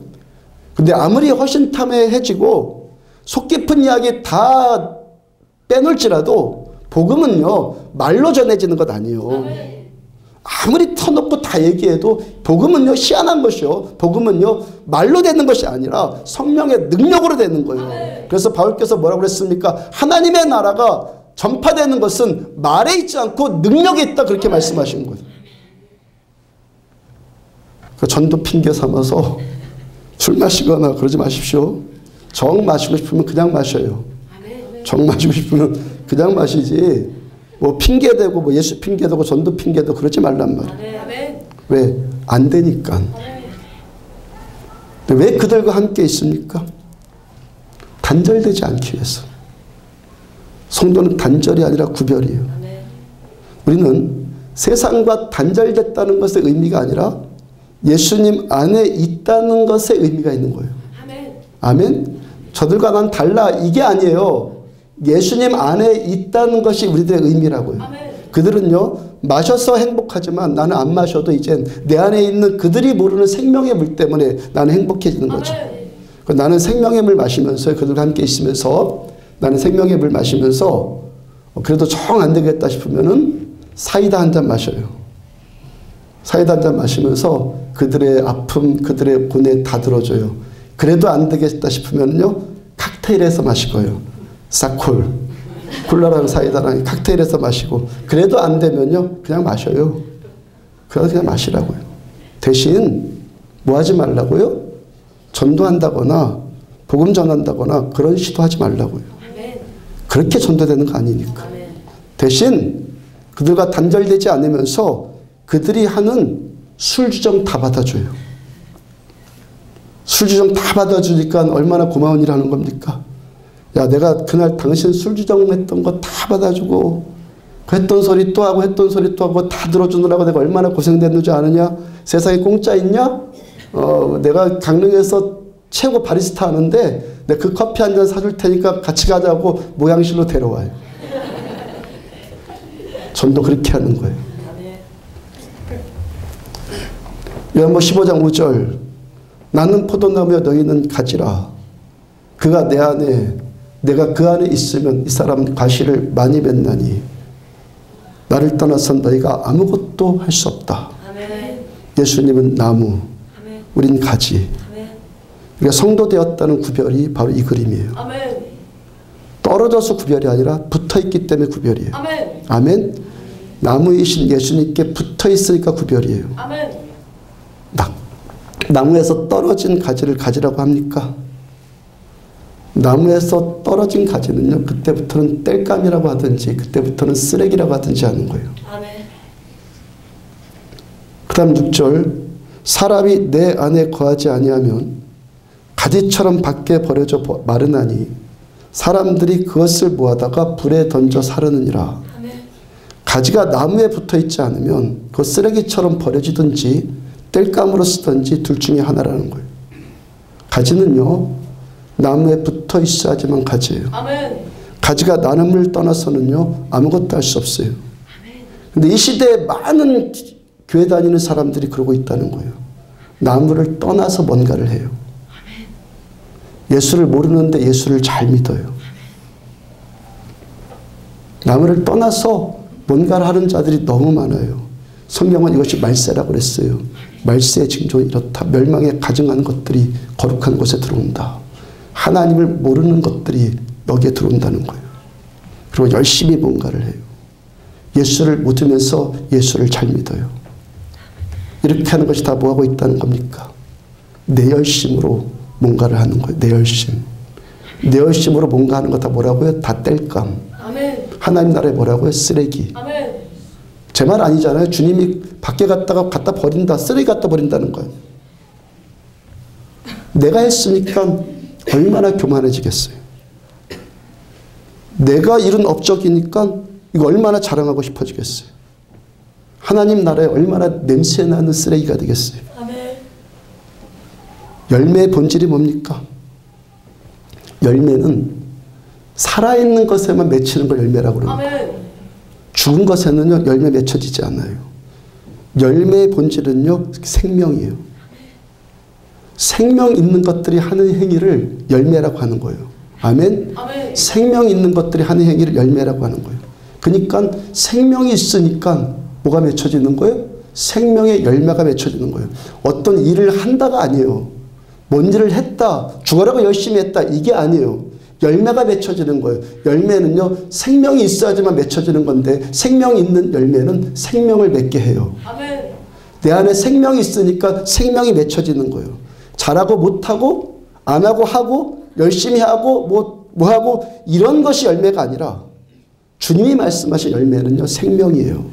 근데 아무리 허심탄회해지고 속 깊은 이야기 다 빼놓을지라도 복음은요, 말로 전해지는 것 아니에요. 아무리 터놓고 다 얘기해도 복음은요, 희한한 것이요. 복음은요, 말로 되는 것이 아니라 성령의 능력으로 되는 거예요. 그래서 바울께서 뭐라고 그랬습니까? 하나님의 나라가 전파되는 것은 말에 있지 않고 능력에 있다, 그렇게 말씀하신 거예요. 그 전도 핑계 삼아서 술 마시거나 그러지 마십시오. 정 마시고 싶으면 그냥 마셔요. 정 마시고 싶으면 그냥 마시지, 뭐 핑계대고 뭐 예수 핑계대고 전도 핑계대고 그러지 말란 말이에요. 왜? 안 되니까. 왜 그들과 함께 있습니까? 단절되지 않기 위해서. 성도는 단절이 아니라 구별이에요. 우리는 세상과 단절됐다는 것의 의미가 아니라 예수님 안에 있다는 것의 의미가 있는 거예요. 아멘. 저들과 난 달라, 이게 아니에요. 예수님 안에 있다는 것이 우리들의 의미라고요. 그들은요, 마셔서 행복하지만 나는 안 마셔도 이젠 내 안에 있는 그들이 모르는 생명의 물 때문에 나는 행복해지는 거죠. 나는 생명의 물 마시면서, 그들과 함께 있으면서 나는 생명의 물 마시면서 그래도 정 안 되겠다 싶으면은 사이다 한 잔 마셔요. 사이다 한 잔 마시면서 그들의 아픔, 그들의 고뇌 다 들어줘요. 그래도 안 되겠다 싶으면요, 칵테일해서 마시고요. 사콜, 콜라랑 사이다랑 칵테일해서 마시고, 그래도 안 되면요, 그냥 마셔요. 그냥 마시라고요. 대신 뭐 하지 말라고요? 전도한다거나 복음 전한다거나 그런 시도하지 말라고요. 그렇게 전도되는 거 아니니까. 대신 그들과 단절되지 않으면서 그들이 하는 술주정 다 받아줘요. 술주정 다 받아주니까 얼마나 고마운 일 하는 겁니까? 야, 내가 그날 당신 술주정 했던 거 다 받아주고 했던 소리 또 하고 했던 소리 또 하고 다 들어주느라고 내가 얼마나 고생됐는 줄 아느냐? 세상에 공짜 있냐? 내가 강릉에서 최고 바리스타 하는데 내가 그 커피 한 잔 사줄 테니까 같이 가자고 모양실로 데려와요. 전도 그렇게 하는 거예요. 요한복음 15장 5절, 나는 포도나무여 너희는 가지라. 그가 내 안에, 내가 그 안에 있으면 이 사람은 과실을 많이 맺나니 나를 떠나선 너희가 아무것도 할 수 없다. 아멘. 예수님은 나무, 아멘. 우린 가지. 아멘. 우리가 성도 되었다는 구별이 바로 이 그림이에요. 아멘. 떨어져서 구별이 아니라 붙어있기 때문에 구별이에요. 아멘. 아멘. 나무이신 예수님께 붙어있으니까 구별이에요. 아멘. 나무에서 떨어진 가지를 가지라고 합니까? 나무에서 떨어진 가지는요, 그때부터는 땔감이라고 하든지 그때부터는 쓰레기라고 하든지 하는 거예요. 그 다음 6절, 사람이 내 안에 거하지 아니하면 가지처럼 밖에 버려져 마르나니 사람들이 그것을 모아다가 불에 던져 사르느니라. 가지가 나무에 붙어있지 않으면 그 쓰레기처럼 버려지든지 땔감으로 쓰든지 둘 중에 하나라는 거예요. 가지는요, 나무에 붙어 있어야지만 가지예요. 아멘. 가지가 나무를 떠나서는요, 아무것도 할 수 없어요. 근데 이 시대에 많은 교회 다니는 사람들이 그러고 있다는 거예요. 나무를 떠나서 뭔가를 해요. 예수를 모르는데 예수를 잘 믿어요. 나무를 떠나서 뭔가를 하는 자들이 너무 많아요. 성경은 이것이 말세라고 그랬어요. 말세의 징조는 이렇다. 멸망에 가증한 것들이 거룩한 곳에 들어온다. 하나님을 모르는 것들이 여기에 들어온다는 거예요. 그리고 열심히 뭔가를 해요. 예수를 묻으면서 예수를 잘 믿어요. 이렇게 하는 것이 다 뭐하고 있다는 겁니까? 내 열심으로 뭔가를 하는 거예요. 내 열심. 내 열심으로 뭔가 하는 거 다 뭐라고요? 다 땔감. 아멘. 하나님 나라에 뭐라고요? 쓰레기. 아멘. 제 말 아니잖아요. 주님이 밖에 갔다가 갖다 버린다. 쓰레기 갖다 버린다는 거예요. 내가 했으니까 얼마나 교만해지겠어요. 내가 이룬 업적이니까 이거 얼마나 자랑하고 싶어지겠어요. 하나님 나라에 얼마나 냄새나는 쓰레기가 되겠어요. 아멘. 열매의 본질이 뭡니까? 열매는 살아있는 것에만 맺히는 걸 열매라고 그럽니다. 아멘. 죽은 것에는요, 열매 맺혀지지 않아요. 열매의 본질은요, 생명이에요. 생명 있는 것들이 하는 행위를 열매라고 하는 거예요. 아멘? 아멘. 생명 있는 것들이 하는 행위를 열매라고 하는 거예요. 그러니까 생명이 있으니까 뭐가 맺혀지는 거예요? 생명의 열매가 맺혀지는 거예요. 어떤 일을 한다가 아니에요. 뭔 일을 했다, 죽어라고 열심히 했다, 이게 아니에요. 열매가 맺혀지는 거예요. 열매는요, 생명이 있어야지만 맺혀지는 건데 생명이 있는 열매는 생명을 맺게 해요. 아멘. 내 안에 생명이 있으니까 생명이 맺혀지는 거예요. 잘하고 못하고 안 하고 하고 열심히 하고 뭐 하고 이런 것이 열매가 아니라 주님이 말씀하신 열매는요, 생명이에요.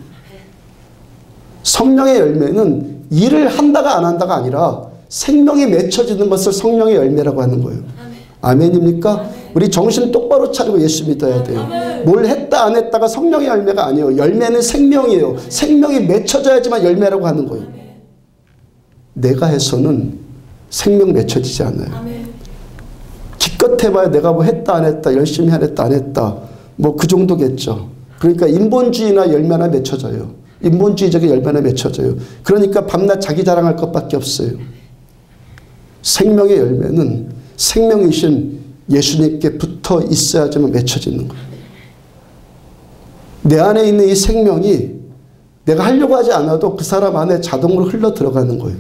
성령의 열매는 일을 한다가 안 한다가 아니라 생명이 맺혀지는 것을 성령의 열매라고 하는 거예요. 아멘입니까? 아멘. 우리 정신 똑바로 차리고 예수 믿어야 돼요. 아멘. 뭘 했다 안 했다가 성령의 열매가 아니에요. 열매는 생명이에요. 생명이 맺혀져야지만 열매라고 하는 거예요. 아멘. 내가 해서는 생명 맺혀지지 않아요. 아멘. 기껏 해봐야 내가 뭐 했다 안 했다, 열심히 했다 안 했다, 뭐 그 정도겠죠. 그러니까 인본주의나 열매나 맺혀져요. 인본주의적인 열매나 맺혀져요. 그러니까 밤낮 자기 자랑할 것밖에 없어요. 생명의 열매는 생명이신 예수님께 붙어 있어야지만 맺혀지는 거예요. 내 안에 있는 이 생명이 내가 하려고 하지 않아도 그 사람 안에 자동으로 흘러 들어가는 거예요.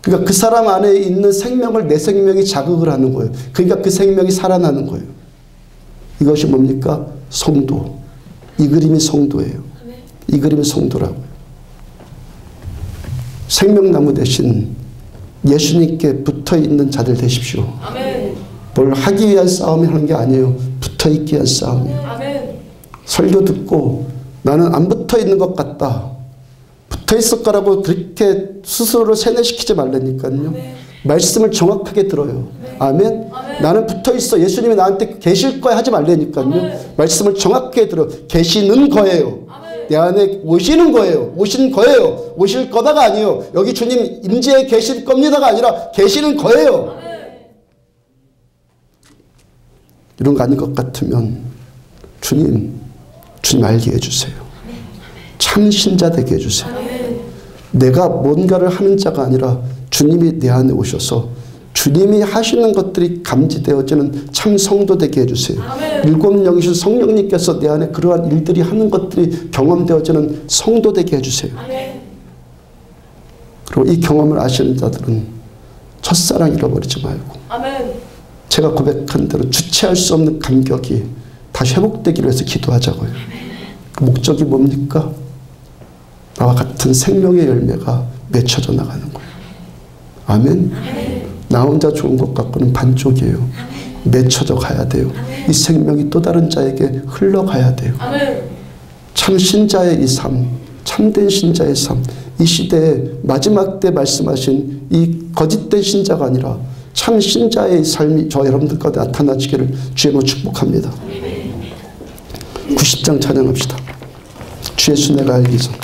그러니까 그 사람 안에 있는 생명을 내 생명이 자극을 하는 거예요. 그러니까 그 생명이 살아나는 거예요. 이것이 뭡니까? 성도. 이 그림이 성도예요. 이 그림이 성도라고요. 생명나무 대신 예수님께 붙어있는 자들 되십시오. 아멘. 뭘 하기 위한 싸움이 하는 게 아니에요. 붙어있기 위한 싸움이에요. 아멘. 설교 듣고 나는 안 붙어있는 것 같다, 붙어있을 거라고 그렇게 스스로를 세뇌시키지 말라니까요. 아멘. 말씀을 정확하게 들어요. 아멘. 아멘. 나는 붙어있어, 예수님이 나한테 계실 거야 하지 말라니까요. 아멘. 말씀을 정확하게 들어. 계시는 거예요. 아멘. 내 안에 오시는 거예요. 오신 거예요. 오실 거다가 아니에요. 여기 주님 임재에 계실 겁니다가 아니라 계시는 거예요. 아멘. 이런 거 아닌 것 같으면 주님 알게 해주세요. 참 신자 되게 해주세요. 아멘. 내가 뭔가를 하는 자가 아니라 주님이 내 안에 오셔서 주님이 하시는 것들이 감지되어지는 참 성도 되게 해주세요. 아멘. 일곱 영이신 성령님께서 내 안에 그러한 일들이 하는 것들이 경험되어지는 성도 되게 해주세요. 아멘. 그리고 이 경험을 아시는 자들은 첫사랑 잃어버리지 말고, 아멘. 제가 고백한 대로 주체할 수 없는 감격이 다시 회복되기를 위해서 기도하자고요. 그 목적이 뭡니까? 나와 같은 생명의 열매가 맺혀져 나가는 거예요. 아멘. 나 혼자 좋은 것 같고는 반쪽이에요. 맺혀져 가야 돼요. 이 생명이 또 다른 자에게 흘러가야 돼요. 아멘. 참 신자의 이 삶, 참된 신자의 삶, 이 시대에 마지막 때 말씀하신 이 거짓된 신자가 아니라 참 신자의 삶이 저 여러분들 가운데 나타나시기를 주님으로 축복합니다. 90장 찬양합시다. 주의 순례가 알기 전.